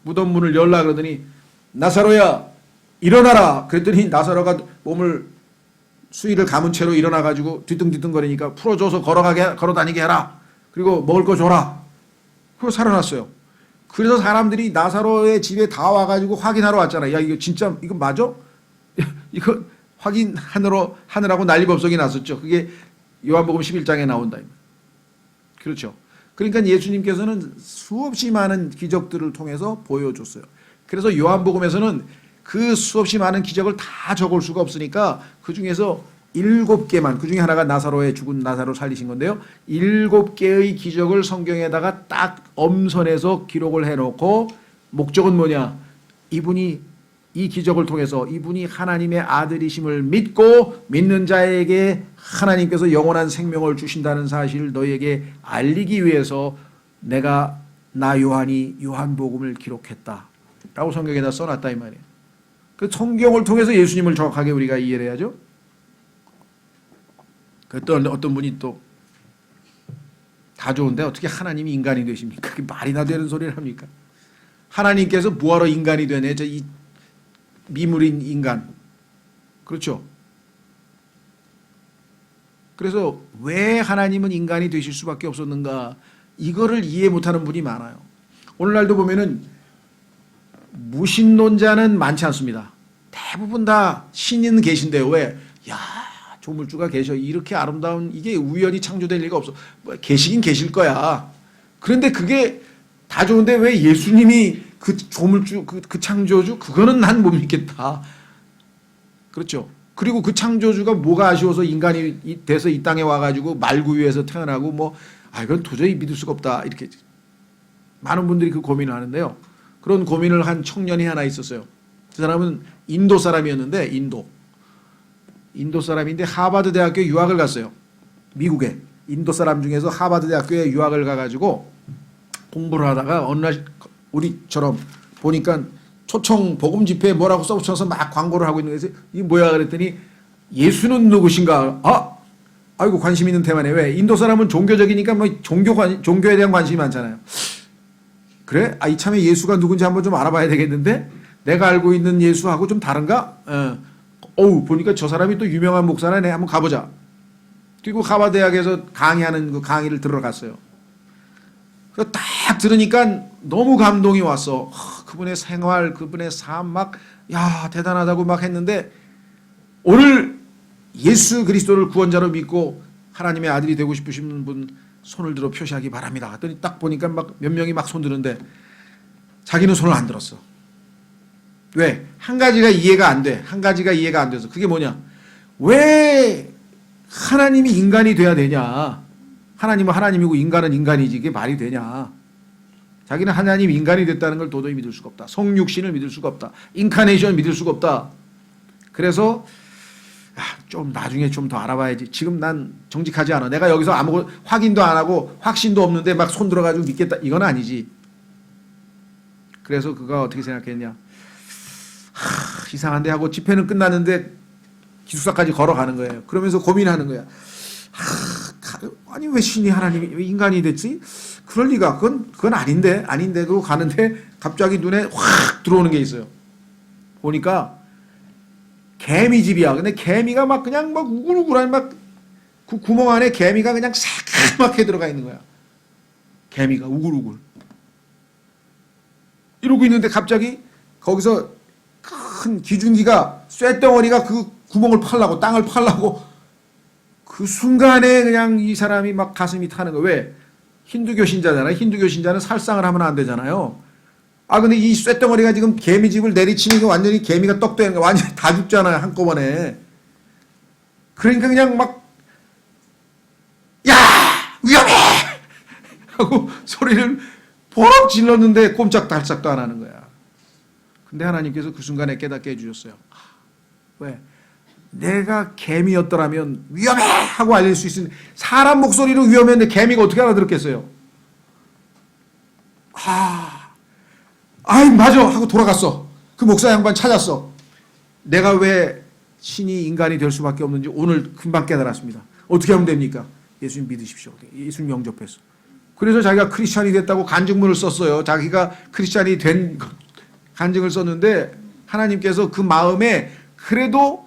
무덤 문을 열라 그러더니 나사로야 일어나라. 그랬더니 나사로가 몸을 수의를 감은 채로 일어나가지고 뒤뚱뒤뚱거리니까 풀어줘서 걸어다니게 해라. 그리고 먹을 거 줘라. 그리고 살아났어요. 그래서 사람들이 나사로의 집에 다 와가지고 확인하러 왔잖아요. 야 이거 진짜 이거 맞아? 이거 확인하느라고 난리법석이 났었죠. 그게 요한복음 11장에 나온다. 그렇죠. 그러니까 예수님께서는 수없이 많은 기적들을 통해서 보여줬어요. 그래서 요한복음에서는 그 수없이 많은 기적을 다 적을 수가 없으니까 그 중에서 7개만, 그 중에 하나가 나사로의 죽은 나사로 살리신 건데요. 7개의 기적을 성경에다가 딱 엄선해서 기록을 해놓고 목적은 뭐냐? 이분이 이 기적을 통해서 이분이 하나님의 아들이심을 믿고 믿는 자에게 하나님께서 영원한 생명을 주신다는 사실을 너희에게 알리기 위해서 나 요한이 요한복음을 기록했다. 라고 성경에다 써놨다 이 말이에요. 그 성경을 통해서 예수님을 정확하게 우리가 이해를 해야죠. 또 어떤 분이 또 다 좋은데 어떻게 하나님이 인간이 되십니까? 그게 말이나 되는 소리를 합니까? 하나님께서 뭐하러 인간이 되네? 이 미물인 인간. 그렇죠? 그래서 왜 하나님은 인간이 되실 수밖에 없었는가? 이거를 이해 못하는 분이 많아요. 오늘날도 보면은 무신론자는 많지 않습니다. 대부분 다 신인 계신데요. 왜? 야, 조물주가 계셔. 이렇게 아름다운 이게 우연히 창조될 리가 없어. 뭐, 계시긴 계실 거야. 그런데 그게 다 좋은데 왜 예수님이 그 조물주, 그 창조주? 그거는 난 못 믿겠다. 그렇죠. 그리고 그 창조주가 뭐가 아쉬워서 인간이 돼서 이 땅에 와가지고 말구유에서 태어나고 뭐, 이건 도저히 믿을 수가 없다. 이렇게 많은 분들이 그 고민을 하는데요. 그런 고민을 한 청년이 하나 있었어요. 그 사람은 인도 사람이었는데, 인도 사람인데 하버드 대학교에 유학을 갔어요. 미국에. 인도 사람 중에서 하버드 대학교에 유학을 가가지고 공부를 하다가 어느 날 우리처럼 보니까 초청 복음 집회에 뭐라고 써붙여서 막 광고를 하고 있는 거에서 이게 뭐야 그랬더니 예수는 누구신가? 아이고 관심 있는 테마네. 왜? 인도 사람은 종교적이니까 뭐 종교에 대한 관심이 많잖아요. 그래? 이참에 예수가 누군지 한번 좀 알아봐야 되겠는데 내가 알고 있는 예수하고 좀 다른가? 보니까 저 사람이 또 유명한 목사네. 한번 가보자. 그리고 하버드 대학에서 강의하는 그 강의를 들어갔어요. 그래서 딱 들으니까 너무 감동이 왔어. 그분의 생활, 그분의 삶 막, 대단하다고 막 했는데 오늘 예수 그리스도를 구원자로 믿고 하나님의 아들이 되고 싶으신 분 손을 들어 표시하기 바랍니다. 했더니 딱 보니까 막 몇 명이 막 손 드는데 자기는 손을 안 들었어. 왜? 한 가지가 이해가 안 돼. 한 가지가 이해가 안 돼서. 그게 뭐냐? 왜 하나님이 인간이 돼야 되냐? 하나님은 하나님이고 인간은 인간이지. 이게 말이 되냐? 자기는 하나님이 인간이 됐다는 걸 도저히 믿을 수가 없다. 성육신을 믿을 수가 없다. 인카네이션을 믿을 수가 없다. 그래서 좀 나중에 좀 더 알아봐야지. 지금 난 정직하지 않아. 내가 여기서 아무것도 확인도 안 하고 확신도 없는데 막 손 들어가지고 믿겠다. 이건 아니지. 그래서 그가 어떻게 생각했냐. 이상한데 하고 집회는 끝났는데 기숙사까지 걸어가는 거예요. 그러면서 고민하는 거야. 아니 왜 신이 하나님이 왜 인간이 됐지? 그럴 리가. 그건 아닌데도 가는데 갑자기 눈에 확 들어오는 게 있어요. 보니까 개미집이야. 근데 개미가 막 그냥 막 우글우글한 막 그 구멍 안에 개미가 그냥 새까맣게 들어가 있는 거야. 개미가 우글우글. 이러고 있는데 갑자기 거기서 큰 기중기가 쇳덩어리가 그 구멍을 파려고 땅을 파려고 그 순간에 그냥 이 사람이 막 가슴이 타는 거야. 왜? 힌두교 신자잖아요. 힌두교 신자는 살상을 하면 안 되잖아요. 근데 이 쇳덩어리가 지금 개미집을 내리치니까 완전히 개미가 떡되는 거야. 완전히 다 죽잖아요. 한꺼번에. 그러니까 그냥 막 야! 위험해! 하고 소리를 버럭 질렀는데 꼼짝달싹도 안 하는 거야. 근데 하나님께서 그 순간에 깨닫게 해주셨어요. 왜? 내가 개미였더라면 위험해! 하고 알릴 수 있는 사람 목소리로 위험했는데 개미가 어떻게 알아들었겠어요? 맞아! 하고 돌아갔어. 그 목사 양반 찾았어. 내가 왜 신이 인간이 될 수밖에 없는지 오늘 금방 깨달았습니다. 어떻게 하면 됩니까? 예수님 믿으십시오. 예수님 영접했어. 그래서 자기가 크리스찬이 됐다고 간증문을 썼어요. 자기가 크리스찬이 된 간증을 썼는데 하나님께서 그 마음에 그래도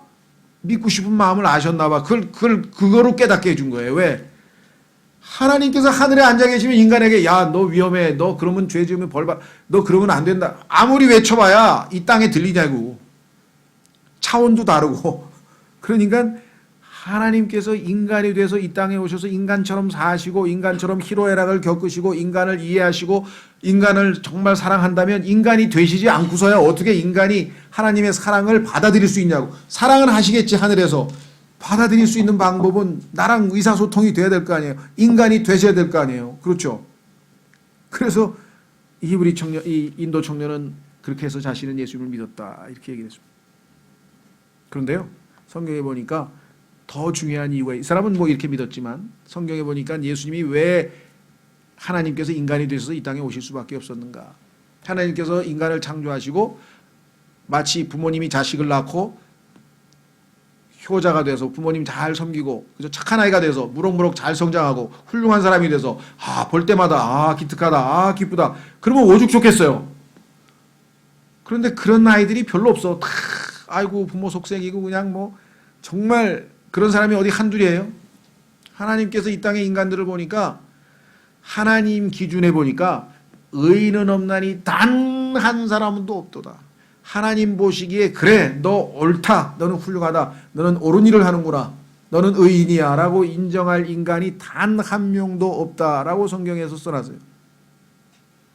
믿고 싶은 마음을 아셨나 봐. 그거로 깨닫게 해준 거예요. 왜? 하나님께서 하늘에 앉아 계시면 인간에게 너 위험해. 너 그러면 죄 지으면 벌 받. 너 그러면 안 된다. 아무리 외쳐봐야 이 땅에 들리냐고. 차원도 다르고. 그러니까 하나님께서 인간이 돼서 이 땅에 오셔서 인간처럼 사시고 인간처럼 희로애락을 겪으시고 인간을 이해하시고 인간을 정말 사랑한다면 인간이 되시지 않고서야 어떻게 인간이 하나님의 사랑을 받아들일 수 있냐고. 사랑은 하시겠지 하늘에서. 받아들일 수 있는 방법은 나랑 의사소통이 돼야 될 거 아니에요. 인간이 되셔야 될 거 아니에요. 그렇죠. 그래서 이 인도 청년은 그렇게 해서 자신은 예수님을 믿었다 이렇게 얘기했습니다. 그런데요 성경에 보니까 더 중요한 이유가, 이 사람은 뭐 이렇게 믿었지만 성경에 보니까 예수님이 왜 하나님께서 인간이 되셔서 이 땅에 오실 수밖에 없었는가. 하나님께서 인간을 창조하시고 마치 부모님이 자식을 낳고 효자가 돼서 부모님 잘 섬기고 그죠, 착한 아이가 돼서 무럭무럭 잘 성장하고 훌륭한 사람이 돼서 볼 때마다 기특하다, 기쁘다, 그러면 오죽 좋겠어요. 그런데 그런 아이들이 별로 없어. 다 아이고 부모 속색이고 그냥 뭐 정말 그런 사람이 어디 한둘이에요. 하나님께서 이 땅의 인간들을 보니까 하나님 기준에 보니까 의인은 없나니 단 한 사람도 없도다. 하나님 보시기에 그래 너 옳다, 너는 훌륭하다, 너는 옳은 일을 하는구나, 너는 의인이야 라고 인정할 인간이 단 한 명도 없다라고 성경에서 써놨어요.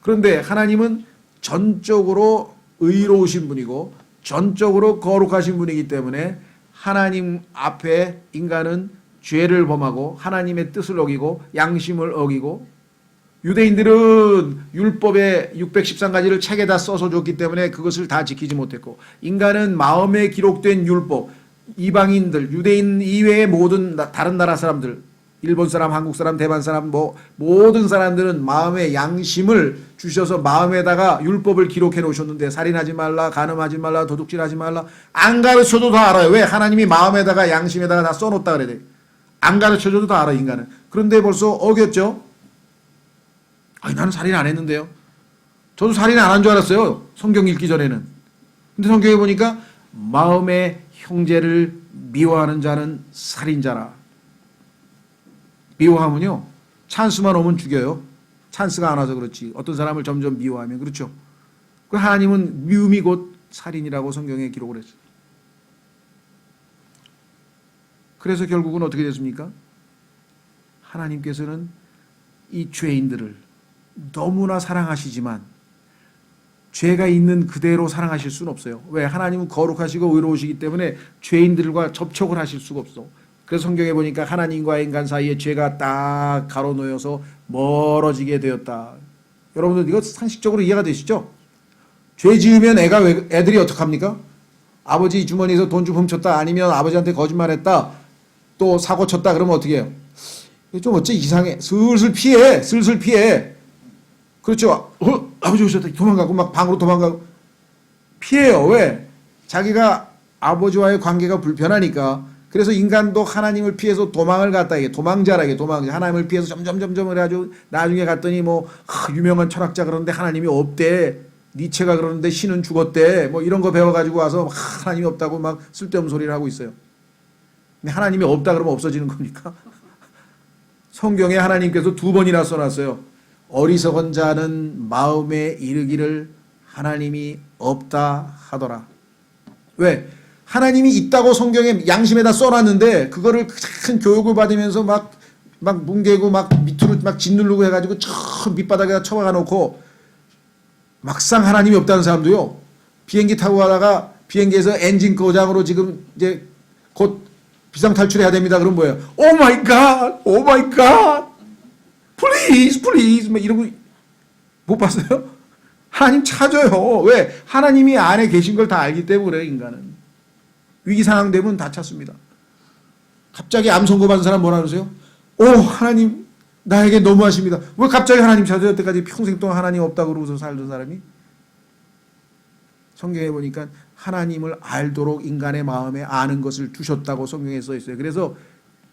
그런데 하나님은 전적으로 의로우신 분이고 전적으로 거룩하신 분이기 때문에 하나님 앞에 인간은 죄를 범하고 하나님의 뜻을 어기고 양심을 어기고, 유대인들은 율법의 613가지를 책에다 써서 줬기 때문에 그것을 다 지키지 못했고, 인간은 마음에 기록된 율법, 이방인들, 유대인 이외의 모든 다른 나라 사람들, 일본 사람, 한국 사람, 대만 사람, 모든 사람들은 마음의 양심을 주셔서 마음에다가 율법을 기록해 놓으셨는데, 살인하지 말라, 간음하지 말라, 도둑질하지 말라, 안 가르쳐도 다 알아요. 왜? 하나님이 마음에다가 양심에다가 다 써놓았다 그래야 돼. 안 가르쳐줘도 다 알아, 인간은. 그런데 벌써 어겼죠? 아니, 나는 살인 안 했는데요. 저도 살인 안 한 줄 알았어요, 성경 읽기 전에는. 근데 성경에 보니까 마음의 형제를 미워하는 자는 살인자라. 미워하면요, 찬스만 오면 죽여요. 찬스가 안 와서 그렇지. 어떤 사람을 점점 미워하면 그렇죠. 그 하나님은 미움이 곧 살인이라고 성경에 기록을 했어요. 그래서 결국은 어떻게 됐습니까? 하나님께서는 이 죄인들을 너무나 사랑하시지만 죄가 있는 그대로 사랑하실 수는 없어요. 왜? 하나님은 거룩하시고 의로우시기 때문에 죄인들과 접촉을 하실 수가 없어. 그래서 성경에 보니까 하나님과 인간 사이에 죄가 딱 가로놓여서 멀어지게 되었다. 여러분들 이거 상식적으로 이해가 되시죠? 죄 지으면 애들이 어떡합니까? 아버지 주머니에서 돈 좀 훔쳤다, 아니면 아버지한테 거짓말했다, 또 사고 쳤다, 그러면 어떻게 해요? 좀 어째 이상해. 슬슬 피해. 그렇죠. 아버지 오셨다, 도망가고 막 방으로 도망가고 피해요. 왜? 자기가 아버지와의 관계가 불편하니까. 그래서 인간도 하나님을 피해서 도망을 갔다. 이게 도망자. 하나님을 피해서 점점 해가지고 나중에 갔더니 유명한 철학자 그러는데 하나님이 없대. 니체가 그러는데 신은 죽었대. 이런 거 배워가지고 와서 하나님이 없다고 막 쓸데없는 소리를 하고 있어요. 근데 하나님이 없다 그러면 없어지는 겁니까? 성경에 하나님께서 2번이나 써놨어요. 어리석은 자는 마음에 이르기를 하나님이 없다 하더라. 왜? 하나님이 있다고 성경에 양심에다 써놨는데 그거를 큰 교육을 받으면서 막 뭉개고 막 밑으로 막 짓누르고 해가지고 저 밑바닥에다 쳐박아 놓고, 막상 하나님이 없다는 사람도요, 비행기 타고 가다가 비행기에서 엔진 고장으로 지금 이제 곧 비상탈출해야 됩니다. 그럼 뭐예요? 오 마이 갓 플리즈 막 이러고, 못 봤어요? 하나님 찾아요. 왜? 하나님이 안에 계신 걸 다 알기 때문에 그래요. 인간은 위기 상황 되면 다 찾습니다. 갑자기 암 선고 받은 사람 뭐라 그러세요? 오, 하나님 나에게 너무하십니다. 왜 갑자기 하나님 찾아야 때까지 평생 동안 하나님 없다고 그러고서 살던 사람이? 성경에 보니까 하나님을 알도록 인간의 마음에 아는 것을 두셨다고 성경에 써 있어요. 그래서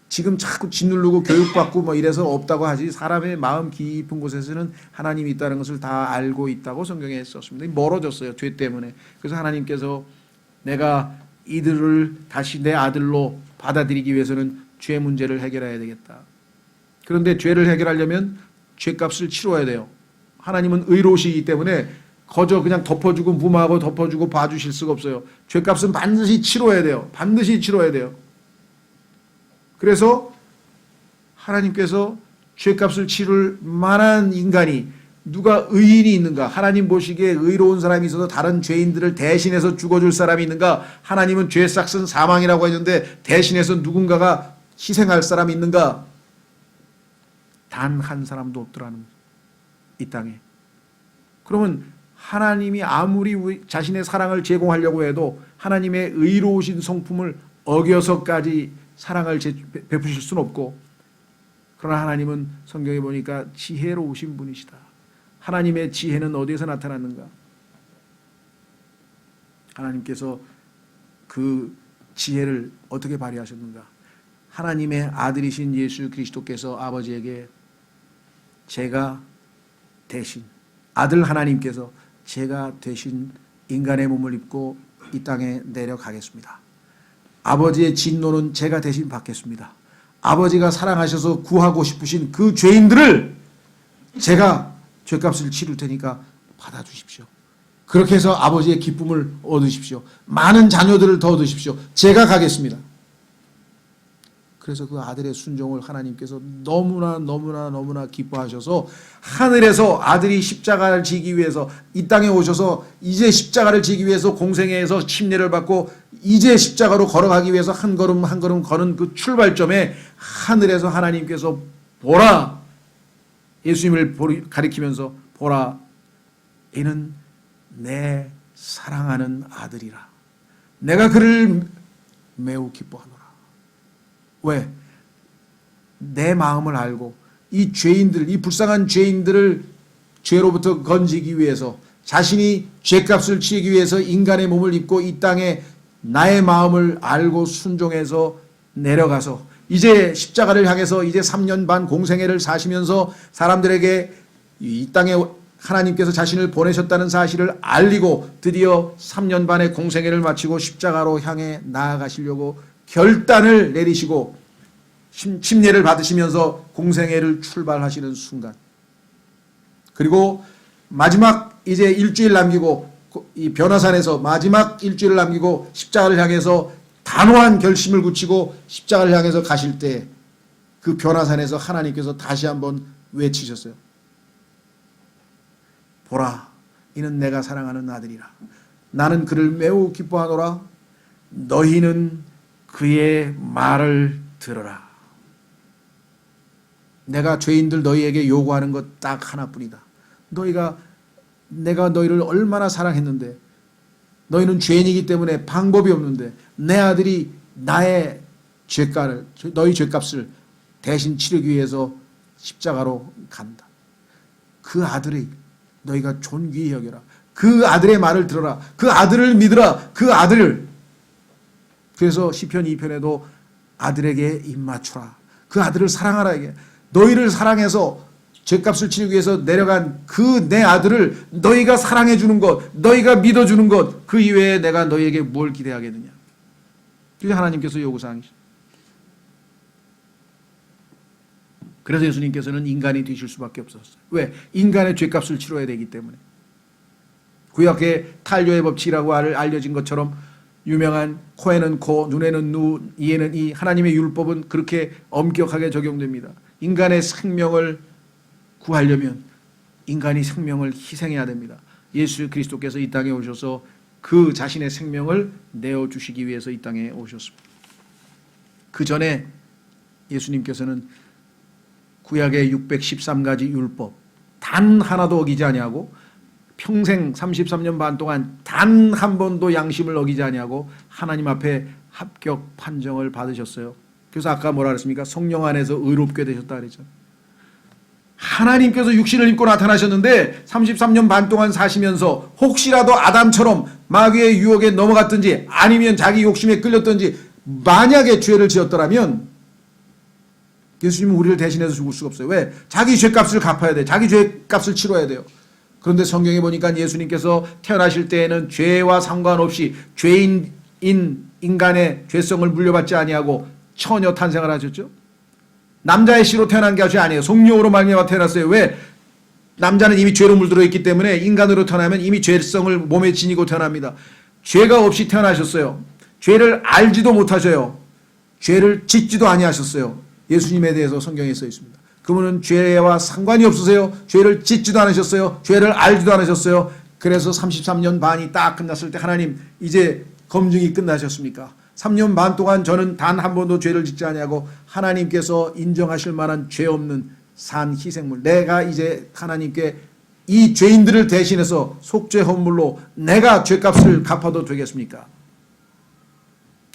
지금 자꾸 짓누르고 교육받고 이래서 없다고 하지, 사람의 마음 깊은 곳에서는 하나님이 있다는 것을 다 알고 있다고 성경에 썼습니다. 멀어졌어요, 죄 때문에. 그래서 하나님께서 내가 이들을 다시 내 아들로 받아들이기 위해서는 죄 문제를 해결해야 되겠다. 그런데 죄를 해결하려면 죄값을 치러야 돼요. 하나님은 의로우시기 때문에 거저 그냥 덮어주고 무마하고 덮어주고 봐주실 수가 없어요. 죄값은 반드시 치러야 돼요. 반드시 치러야 돼요. 그래서 하나님께서 죄값을 치를 만한 인간이, 누가 의인이 있는가? 하나님 보시기에 의로운 사람이 있어서 다른 죄인들을 대신해서 죽어줄 사람이 있는가? 하나님은 죄 삭은 사망이라고 했는데 대신해서 누군가가 희생할 사람이 있는가? 단 한 사람도 없더라는 거죠, 이 땅에. 그러면 하나님이 아무리 자신의 사랑을 제공하려고 해도 하나님의 의로우신 성품을 어겨서까지 사랑을 베푸실 수는 없고, 그러나 하나님은 성경에 보니까 지혜로우신 분이시다. 하나님의 지혜는 어디에서 나타났는가? 하나님께서 그 지혜를 어떻게 발휘하셨는가? 하나님의 아들이신 예수 그리스도께서 아버지에게 제가 대신, 아들 하나님께서 제가 대신 인간의 몸을 입고 이 땅에 내려가겠습니다. 아버지의 진노는 제가 대신 받겠습니다. 아버지가 사랑하셔서 구하고 싶으신 그 죄인들을 제가 죄값을 치를 테니까 받아주십시오. 그렇게 해서 아버지의 기쁨을 얻으십시오. 많은 자녀들을 더 얻으십시오. 제가 가겠습니다. 그래서 그 아들의 순종을 하나님께서 너무나 기뻐하셔서 하늘에서 아들이 십자가를 지기 위해서 이 땅에 오셔서 이제 십자가를 지기 위해서 공생애에서 침례를 받고 이제 십자가로 걸어가기 위해서 한 걸음 한 걸음 거는 그 출발점에 하늘에서 하나님께서 보라, 예수님을 가리키면서 보라, 이는 내 사랑하는 아들이라. 내가 그를 매우 기뻐하노라. 왜? 내 마음을 알고 이 죄인들, 이 불쌍한 죄인들을 죄로부터 건지기 위해서 자신이 죄값을 치르기 위해서 인간의 몸을 입고 이 땅에 나의 마음을 알고 순종해서 내려가서 이제 십자가를 향해서 이제 3년 반 공생애를 사시면서 사람들에게 이 땅에 하나님께서 자신을 보내셨다는 사실을 알리고 드디어 3년 반의 공생애를 마치고 십자가로 향해 나아가시려고 결단을 내리시고 침례를 받으시면서 공생애를 출발하시는 순간, 그리고 마지막 이제 일주일 남기고 이 변화산에서 마지막 일주일을 남기고 십자가를 향해서 단호한 결심을 굳히고 십자가를 향해서 가실 때 그 변화산에서 하나님께서 다시 한번 외치셨어요. 보라, 이는 내가 사랑하는 아들이라. 나는 그를 매우 기뻐하노라. 너희는 그의 말을 들어라. 내가 죄인들 너희에게 요구하는 것 딱 하나뿐이다. 내가 너희를 얼마나 사랑했는데, 너희는 죄인이기 때문에 방법이 없는데 내 아들이 나의 너희 죄값을 대신 치르기 위해서 십자가로 간다. 그 아들이 너희가 존귀히 여겨라. 그 아들의 말을 들어라. 그 아들을 믿으라. 그 아들을. 그래서 시편 2편에도 아들에게 입맞추라. 그 아들을 사랑하라. 이게 너희를 사랑해서 죄값을 치르기 위해서 내려간 그 내 아들을 너희가 사랑해 주는 것, 너희가 믿어 주는 것, 그 이외에 내가 너희에게 뭘 기대하겠느냐. 그게 하나님께서 요구사항이죠. 그래서 예수님께서는 인간이 되실 수밖에 없었어요. 왜? 인간의 죄값을 치러야 되기 때문에. 구약의 탄료의 법칙이라고 알려진 것처럼 유명한 코에는 코, 눈에는 눈, 이에는 이, 하나님의 율법은 그렇게 엄격하게 적용됩니다. 인간의 생명을 구하려면 인간이 생명을 희생해야 됩니다. 예수 그리스도께서 이 땅에 오셔서 그 자신의 생명을 내어주시기 위해서 이 땅에 오셨습니다. 그 전에 예수님께서는 구약의 613가지 율법 단 하나도 어기지 아니하고 평생 33년 반 동안 단 한 번도 양심을 어기지 아니하고 하나님 앞에 합격 판정을 받으셨어요. 그래서 아까 뭐라 그랬습니까? 성령 안에서 의롭게 되셨다 그랬죠. 하나님께서 육신을 입고 나타나셨는데 33년 반 동안 사시면서 혹시라도 아담처럼 마귀의 유혹에 넘어갔든지 아니면 자기 욕심에 끌렸든지 만약에 죄를 지었더라면 예수님은 우리를 대신해서 죽을 수가 없어요. 왜? 자기 죄값을 갚아야 돼. 자기 죄값을 치러야 돼요. 그런데 성경에 보니까 예수님께서 태어나실 때에는 죄와 상관없이 죄인인 인간의 죄성을 물려받지 아니하고 처녀 탄생을 하셨죠. 남자의 씨로 태어난 것이 아니에요. 성령으로 말미암아 태어났어요. 왜? 남자는 이미 죄로 물들어 있기 때문에 인간으로 태어나면 이미 죄성을 몸에 지니고 태어납니다. 죄가 없이 태어나셨어요. 죄를 알지도 못하셔요. 죄를 짓지도 아니하셨어요. 예수님에 대해서 성경에 써 있습니다. 그분은 죄와 상관이 없으세요. 죄를 짓지도 않으셨어요. 죄를 알지도 않으셨어요. 그래서 33년 반이 딱 끝났을 때 하나님 이제 검증이 끝나셨습니까? 3년 반 동안 저는 단 한 번도 죄를 짓지 아니하고 하나님께서 인정하실 만한 죄 없는 산 희생물, 내가 이제 하나님께 이 죄인들을 대신해서 속죄 헌물로 내가 죄값을 갚아도 되겠습니까?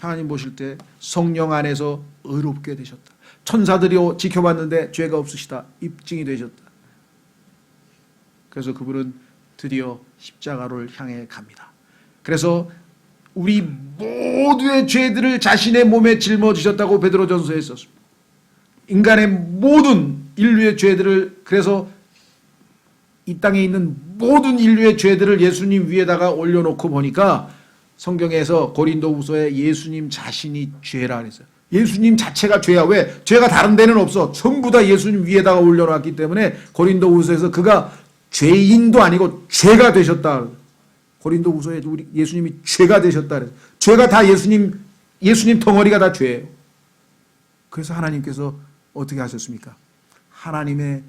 하나님 보실 때 성령 안에서 의롭게 되셨다. 천사들이 지켜봤는데 죄가 없으시다. 입증이 되셨다. 그래서 그분은 드디어 십자가를 향해 갑니다. 그래서 우리 모두의 죄들을 자신의 몸에 짊어지셨다고 베드로전서에 썼습니다. 인간의 모든 인류의 죄들을, 그래서 이 땅에 있는 모든 인류의 죄들을 예수님 위에다가 올려놓고 보니까 성경에서 고린도후서에 예수님 자신이 죄라 그랬어요. 예수님 자체가 죄야. 왜? 죄가 다른 데는 없어. 전부 다 예수님 위에다가 올려놨기 때문에 고린도후서에서 그가 죄인도 아니고 죄가 되셨다. 고린도후서에 우리 예수님이 죄가 되셨다. 그래서 죄가 다 예수님 덩어리가 다 죄예요. 그래서 하나님께서 어떻게 하셨습니까? 하나님의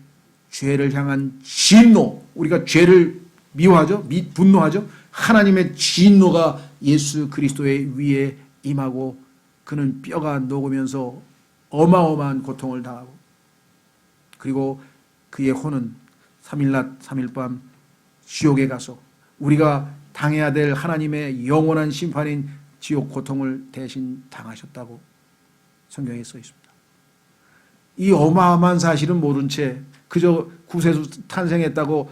죄를 향한 진노, 우리가 죄를 미워하죠? 분노하죠? 하나님의 진노가 예수 그리스도의 위에 임하고 그는 뼈가 녹으면서 어마어마한 고통을 당하고 그리고 그의 혼은 3일낮 3일밤 지옥에 가서 우리가 당해야 될 하나님의 영원한 심판인 지옥 고통을 대신 당하셨다고 성경에 써 있습니다. 이 어마어마한 사실은 모른 채 그저 구세주 탄생했다고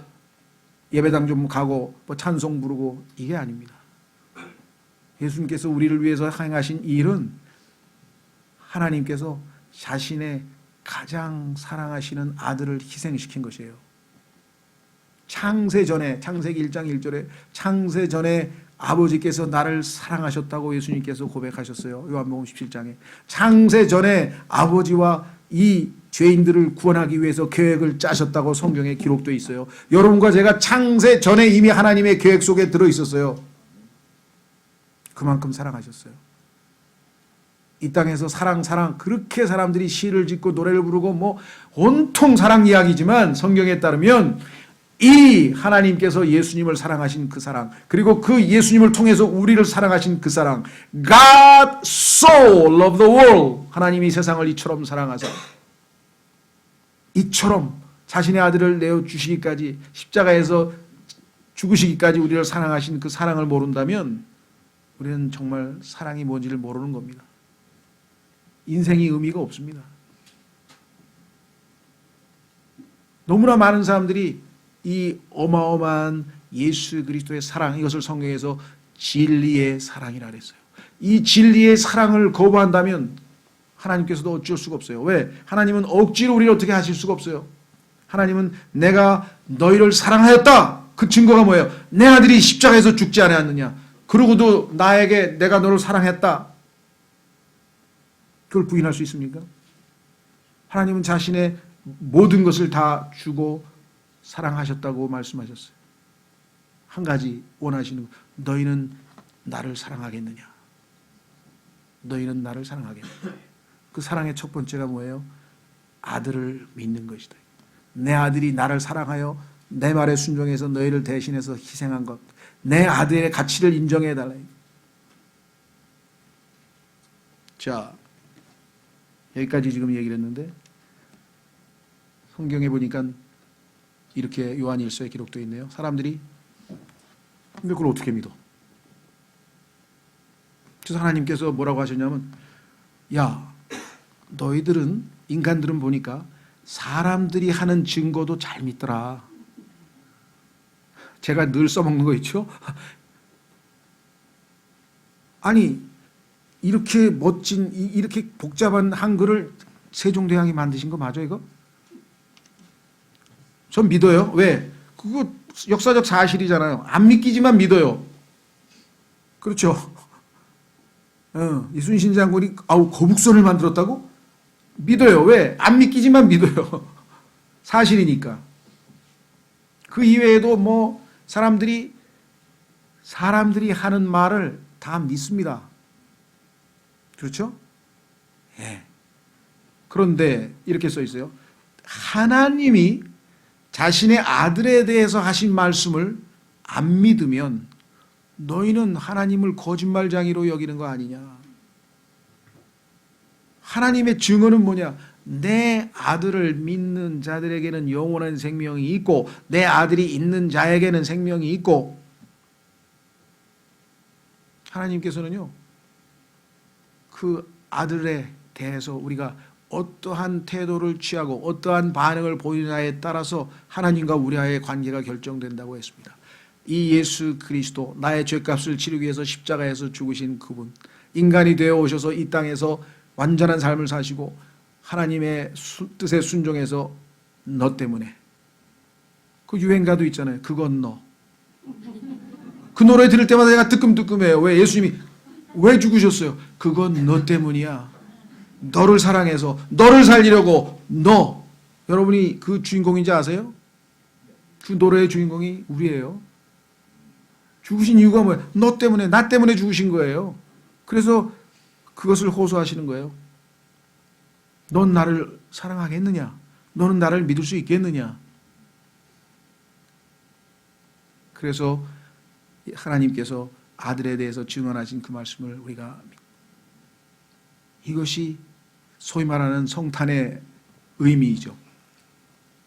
예배당 좀 가고 뭐 찬송 부르고 이게 아닙니다. 예수님께서 우리를 위해서 행하신 일은 하나님께서 자신의 가장 사랑하시는 아들을 희생시킨 것이에요. 창세전에 창세기 1장 1절에 창세전에 아버지께서 나를 사랑하셨다고 예수님께서 고백하셨어요. 요한복음 17장에 창세전에 아버지와 이 죄인들을 구원하기 위해서 계획을 짜셨다고 성경에 기록되어 있어요. 여러분과 제가 창세전에 이미 하나님의 계획 속에 들어있었어요. 그만큼 사랑하셨어요. 이 땅에서 사랑 그렇게 사람들이 시를 짓고 노래를 부르고 뭐 온통 사랑 이야기지만 성경에 따르면 이 하나님께서 예수님을 사랑하신 그 사랑 그리고 그 예수님을 통해서 우리를 사랑하신 그 사랑 God so loved the world 하나님이 세상을 이처럼 사랑하사 이처럼 자신의 아들을 내어주시기까지 십자가에서 죽으시기까지 우리를 사랑하신 그 사랑을 모른다면 우리는 정말 사랑이 뭔지를 모르는 겁니다. 인생이 의미가 없습니다. 너무나 많은 사람들이 이 어마어마한 예수 그리스도의 사랑 이것을 성경에서 진리의 사랑이라 그랬어요. 이 진리의 사랑을 거부한다면 하나님께서도 어쩔 수가 없어요. 왜? 하나님은 억지로 우리를 어떻게 하실 수가 없어요. 하나님은 내가 너희를 사랑하였다. 그 증거가 뭐예요? 내 아들이 십자가에서 죽지 않았느냐. 그러고도 나에게 내가 너를 사랑했다. 그걸 부인할 수 있습니까? 하나님은 자신의 모든 것을 다 주고 사랑하셨다고 말씀하셨어요. 한 가지 원하시는 거. 너희는 나를 사랑하겠느냐? 너희는 나를 사랑하겠느냐? 그 사랑의 첫 번째가 뭐예요? 아들을 믿는 것이다. 내 아들이 나를 사랑하여 내 말에 순종해서 너희를 대신해서 희생한 것. 내 아들의 가치를 인정해달라. 자, 여기까지 지금 얘기를 했는데 성경에 보니까 이렇게 요한일서에 기록되어 있네요. 사람들이 근데 그걸 어떻게 믿어? 그래서 하나님께서 뭐라고 하셨냐면 야 너희들은 인간들은 보니까 사람들이 하는 증거도 잘 믿더라. 제가 늘 써먹는 거 있죠? 아니 이렇게 멋진 이렇게 복잡한 한글을 세종대왕이 만드신 거 맞아 이거? 전 믿어요. 왜? 그거 역사적 사실이잖아요. 안 믿기지만 믿어요. 그렇죠? 이순신 장군이 거북선을 만들었다고? 믿어요. 왜? 안 믿기지만 믿어요. 사실이니까. 그 이외에도 뭐 사람들이 하는 말을 다 믿습니다. 그렇죠? 예. 그런데 이렇게 써 있어요. 하나님이 자신의 아들에 대해서 하신 말씀을 안 믿으면 너희는 하나님을 거짓말쟁이로 여기는 거 아니냐. 하나님의 증언은 뭐냐? 내 아들을 믿는 자들에게는 영원한 생명이 있고 내 아들이 있는 자에게는 생명이 있고 하나님께서는요. 그 아들에 대해서 우리가 어떠한 태도를 취하고 어떠한 반응을 보이느냐에 따라서 하나님과 우리와의 관계가 결정된다고 했습니다. 이 예수 그리스도 나의 죄값을 치르기 위해서 십자가에서 죽으신 그분 인간이 되어 오셔서 이 땅에서 완전한 삶을 사시고 하나님의 뜻에 순종해서 너 때문에 그 유행가도 있잖아요. 그건 너. 그 노래 들을 때마다 내가 뜨끔뜨끔해요. 왜? 예수님이 왜 죽으셨어요? 그건 너 때문이야. 너를 사랑해서 너를 살리려고 여러분이 그 주인공인지 아세요? 그 노래의 주인공이 우리예요. 죽으신 이유가 뭐예요? 너 때문에, 나 때문에 죽으신 거예요. 그래서 그것을 호소하시는 거예요. 넌 나를 사랑하겠느냐? 너는 나를 믿을 수 있겠느냐? 그래서 하나님께서 아들에 대해서 증언하신 그 말씀을 우리가 이것이 소위 말하는 성탄의 의미이죠.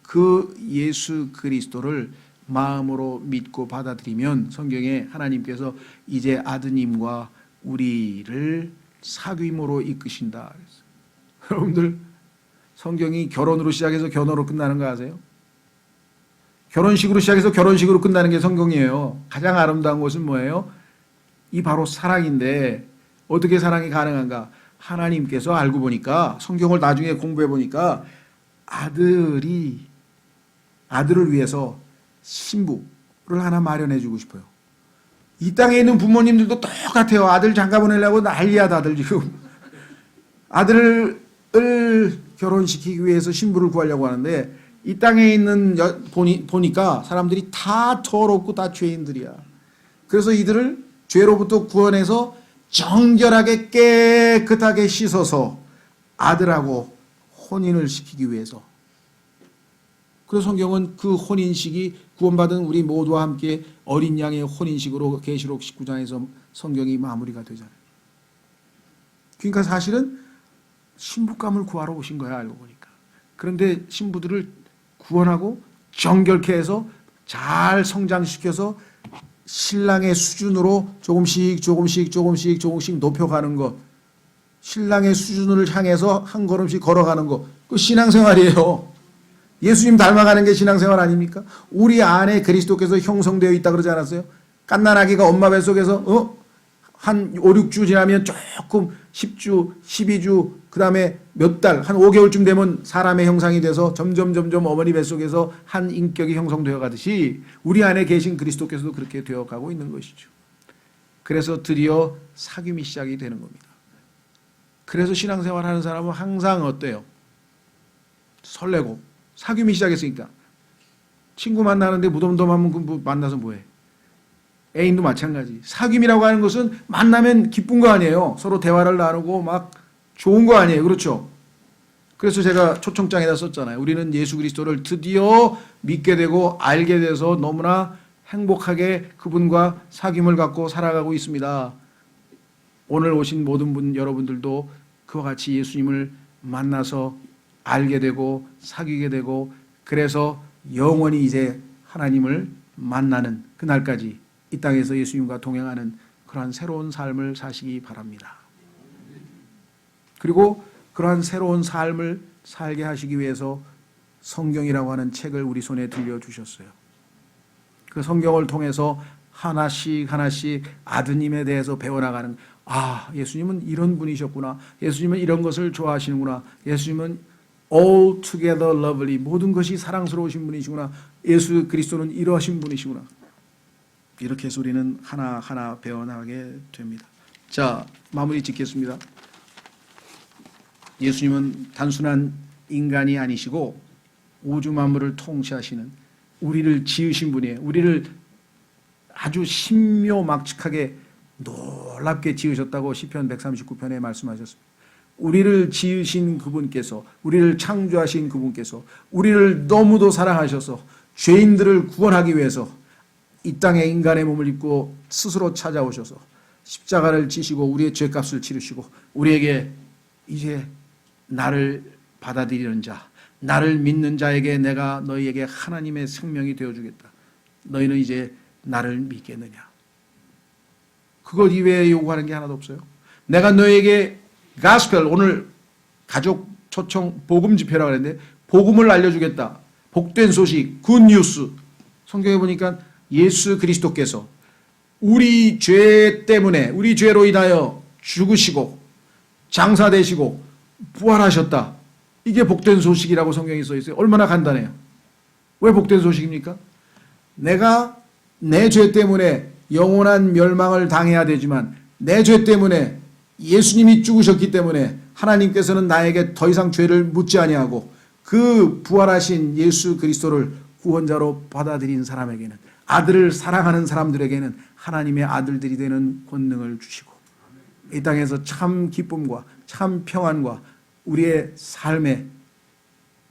그 예수 그리스도를 마음으로 믿고 받아들이면 성경에 하나님께서 이제 아드님과 우리를 사귐으로 이끄신다. 여러분들 성경이 결혼으로 시작해서 결혼으로 끝나는 거 아세요? 결혼식으로 시작해서 결혼식으로 끝나는 게 성경이에요. 가장 아름다운 것은 뭐예요? 이 바로 사랑인데 어떻게 사랑이 가능한가? 하나님께서 알고 보니까 성경을 나중에 공부해 보니까 아들을 위해서 신부를 하나 마련해 주고 싶어요. 이 땅에 있는 부모님들도 똑같아요. 아들 장가 보내려고 난리야 다들 지금. 아들을 결혼시키기 위해서 신부를 구하려고 하는데 이 땅에 있는 보니까 사람들이 다 더럽고 다 죄인들이야. 그래서 이들을 죄로부터 구원해서 정결하게 깨끗하게 씻어서 아들하고 혼인을 시키기 위해서. 그래서 성경은 그 혼인식이 구원받은 우리 모두와 함께 어린 양의 혼인식으로 계시록 19장에서 성경이 마무리가 되잖아요. 그러니까 사실은 신부감을 구하러 오신 거야, 알고 보니까. 그런데 신부들을 구원하고 정결케 해서 잘 성장시켜서 신랑의 수준으로 조금씩 높여가는 것, 신랑의 수준을 향해서 한 걸음씩 걸어가는 것, 그 신앙생활이에요. 예수님 닮아가는 게 신앙생활 아닙니까? 우리 안에 그리스도께서 형성되어 있다 그러지 않았어요? 갓난아기가 엄마 뱃속에서 한 5, 6주 지나면 조금 10주, 12주, 그 다음에 몇 달, 한 5개월쯤 되면 사람의 형상이 돼서 점점 어머니 뱃속에서 한 인격이 형성되어 가듯이 우리 안에 계신 그리스도께서도 그렇게 되어가고 있는 것이죠. 그래서 드디어 사귐이 시작이 되는 겁니다. 그래서 신앙생활 하는 사람은 항상 어때요? 설레고 사귐이 시작했으니까. 친구 만나는데 무덤덤하면 만나서 뭐해? 애인도 마찬가지. 사귐이라고 하는 것은 만나면 기쁜 거 아니에요. 서로 대화를 나누고 막 좋은 거 아니에요. 그렇죠? 그래서 제가 초청장에다 썼잖아요. 우리는 예수 그리스도를 드디어 믿게 되고 알게 돼서 너무나 행복하게 그분과 사귐을 갖고 살아가고 있습니다. 오늘 오신 모든 분 여러분들도 그와 같이 예수님을 만나서 알게 되고 사귀게 되고 그래서 영원히 이제 하나님을 만나는 그날까지 이 땅에서 예수님과 동행하는 그러한 새로운 삶을 사시기 바랍니다. 그리고 그러한 새로운 삶을 살게 하시기 위해서 성경이라고 하는 책을 우리 손에 들려주셨어요. 그 성경을 통해서 하나씩 아드님에 대해서 배워나가는, 예수님은 이런 분이셨구나. 예수님은 이런 것을 좋아하시는구나. 예수님은 altogether lovely, 모든 것이 사랑스러우신 분이시구나. 예수 그리스도는 이러하신 분이시구나. 이렇게 해서 우리는 하나하나 배워나가게 됩니다. 자, 마무리 짓겠습니다. 예수님은 단순한 인간이 아니시고 우주 만물을 통치하시는 우리를 지으신 분이에요. 우리를 아주 신묘막측하게 놀랍게 지으셨다고 시편 139편에 말씀하셨습니다. 우리를 지으신 그분께서, 우리를 창조하신 그분께서 우리를 너무도 사랑하셔서 죄인들을 구원하기 위해서 이 땅에 인간의 몸을 입고 스스로 찾아오셔서 십자가를 지시고 우리의 죄값을 치르시고 우리에게 이제 나를 받아들이는 자, 나를 믿는 자에게 내가 너희에게 하나님의 생명이 되어주겠다. 너희는 이제 나를 믿겠느냐. 그것 이외에 요구하는 게 하나도 없어요. 내가 너희에게 가스펠, 오늘 가족 초청 복음 집회라고 했는데 복음을 알려주겠다. 복된 소식, 굿뉴스. 성경에 보니까 예수 그리스도께서 우리 죄 때문에, 우리 죄로 인하여 죽으시고 장사되시고 부활하셨다. 이게 복된 소식이라고 성경에 써 있어요. 얼마나 간단해요. 왜 복된 소식입니까? 내가 내 죄 때문에 영원한 멸망을 당해야 되지만 내 죄 때문에 예수님이 죽으셨기 때문에 하나님께서는 나에게 더 이상 죄를 묻지 아니하고 그 부활하신 예수 그리스도를 구원자로 받아들인 사람에게는, 아들을 사랑하는 사람들에게는 하나님의 아들들이 되는 권능을 주시고 이 땅에서 참 기쁨과 참 평안과 우리의 삶의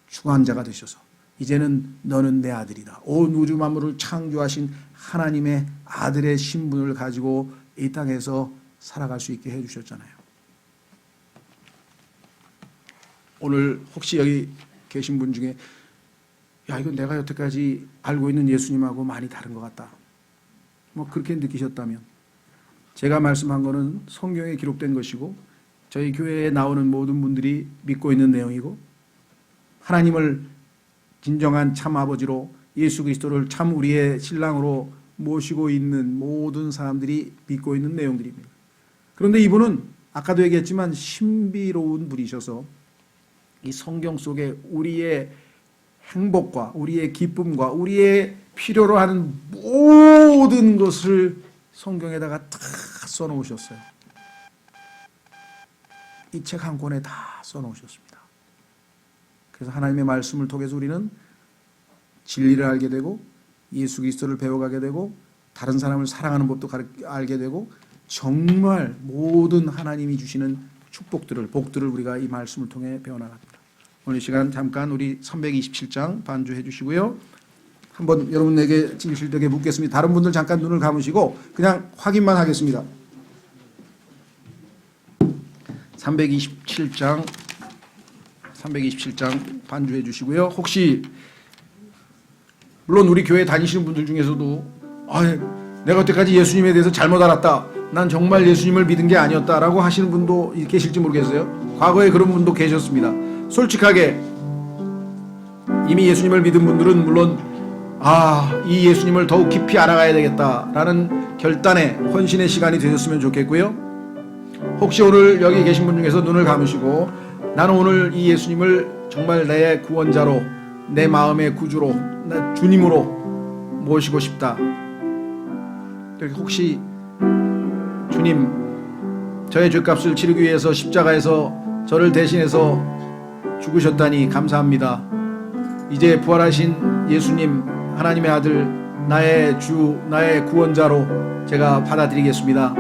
중환자가 되셔서 이제는 너는 내 아들이다. 온 우주 만물을 창조하신 하나님의 아들의 신분을 가지고 이 땅에서 살아갈 수 있게 해주셨잖아요. 오늘 혹시 여기 계신 분 중에 야, 이건 내가 여태까지 알고 있는 예수님하고 많이 다른 것 같다, 뭐 그렇게 느끼셨다면, 제가 말씀한 거는 성경에 기록된 것이고 저희 교회에 나오는 모든 분들이 믿고 있는 내용이고 하나님을 진정한 참 아버지로 예수 그리스도를 참 우리의 신랑으로 모시고 있는 모든 사람들이 믿고 있는 내용들입니다. 그런데 이분은 아까도 얘기했지만 신비로운 분이셔서 이 성경 속에 우리의 행복과 우리의 기쁨과 우리의 필요로 하는 모든 것을 성경에다가 다 써놓으셨어요. 이 책 한 권에 다 써놓으셨습니다. 그래서 하나님의 말씀을 통해서 우리는 진리를 알게 되고 예수 그리스도를 배워가게 되고 다른 사람을 사랑하는 법도 알게 되고 정말 모든 하나님이 주시는 축복들을, 복들을 우리가 이 말씀을 통해 배워나갑니다. 오늘 시간 잠깐 우리 327장 반주해 주시고요. 한번 여러분에게 지으실 때에 묻겠습니다. 다른 분들 잠깐 눈을 감으시고 그냥 확인만 하겠습니다. 327장 반주해 주시고요. 혹시 물론 우리 교회 다니시는 분들 중에서도 내가 여태까지 예수님에 대해서 잘못 알았다, 난 정말 예수님을 믿은 게 아니었다라고 하시는 분도 계실지 모르겠어요. 과거에 그런 분도 계셨습니다. 솔직하게 이미 예수님을 믿은 분들은 물론 이 예수님을 더욱 깊이 알아가야 되겠다라는 결단의 헌신의 시간이 되셨으면 좋겠고요. 혹시 오늘 여기 계신 분 중에서 눈을 감으시고 나는 오늘 이 예수님을 정말 내 구원자로, 내 마음의 구주로, 내 주님으로 모시고 싶다. 혹시 주님, 저의 죄값을 치르기 위해서 십자가에서 저를 대신해서 죽으셨다니 감사합니다. 이제 부활하신 예수님, 하나님의 아들, 나의 주, 나의 구원자로 제가 받아들이겠습니다.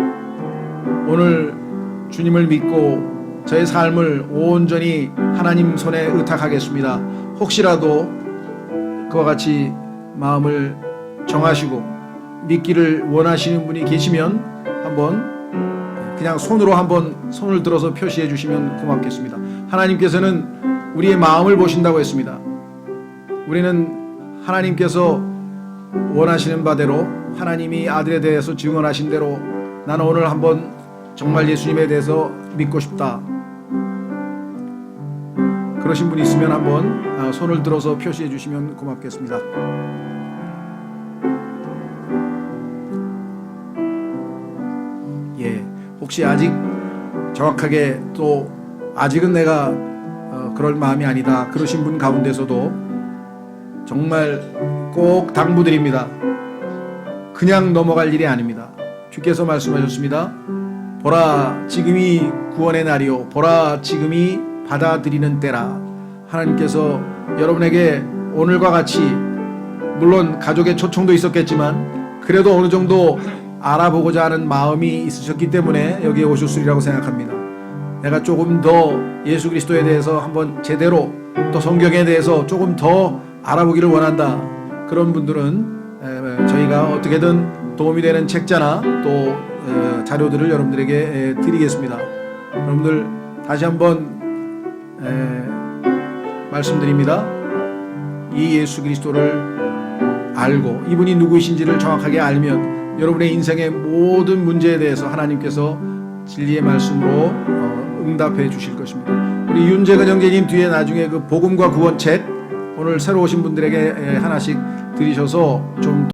오늘 주님을 믿고 저의 삶을 온전히 하나님 손에 의탁하겠습니다. 혹시라도 그와 같이 마음을 정하시고 믿기를 원하시는 분이 계시면 한번 그냥 손으로 한번 손을 들어서 표시해 주시면 고맙겠습니다. 하나님께서는 우리의 마음을 보신다고 했습니다. 우리는 하나님께서 원하시는 바대로, 하나님이 아들에 대해서 증언하신 대로 나는 오늘 한번 정말 예수님에 대해서 믿고 싶다, 그러신 분이 있으면 한번 손을 들어서 표시해 주시면 고맙겠습니다. 혹시 아직 정확하게 또 아직은 내가 그럴 마음이 아니다 그러신 분 가운데서도 정말 꼭 당부드립니다. 그냥 넘어갈 일이 아닙니다. 주께서 말씀하셨습니다. 보라 지금이 구원의 날이요, 보라 지금이 받아들이는 때라. 하나님께서 여러분에게 오늘과 같이, 물론 가족의 초청도 있었겠지만 그래도 어느 정도 알아보고자 하는 마음이 있으셨기 때문에 여기에 오셨으리라고 생각합니다. 내가 조금 더 예수 그리스도에 대해서 한번 제대로, 또 성경에 대해서 조금 더 알아보기를 원한다, 그런 분들은 저희가 어떻게든 도움이 되는 책자나 또 자료들을 여러분들에게 드리겠습니다. 여러분들 다시 한번 말씀드립니다. 이 예수 그리스도를 알고 이분이 누구이신지를 정확하게 알면 여러분의 인생의 모든 문제에 대해서 하나님께서 진리의 말씀으로 응답해 주실 것입니다. 우리 윤재근 형제님 뒤에 나중에 그 복음과 구원 책 오늘 새로 오신 분들에게 하나씩 드리셔서 좀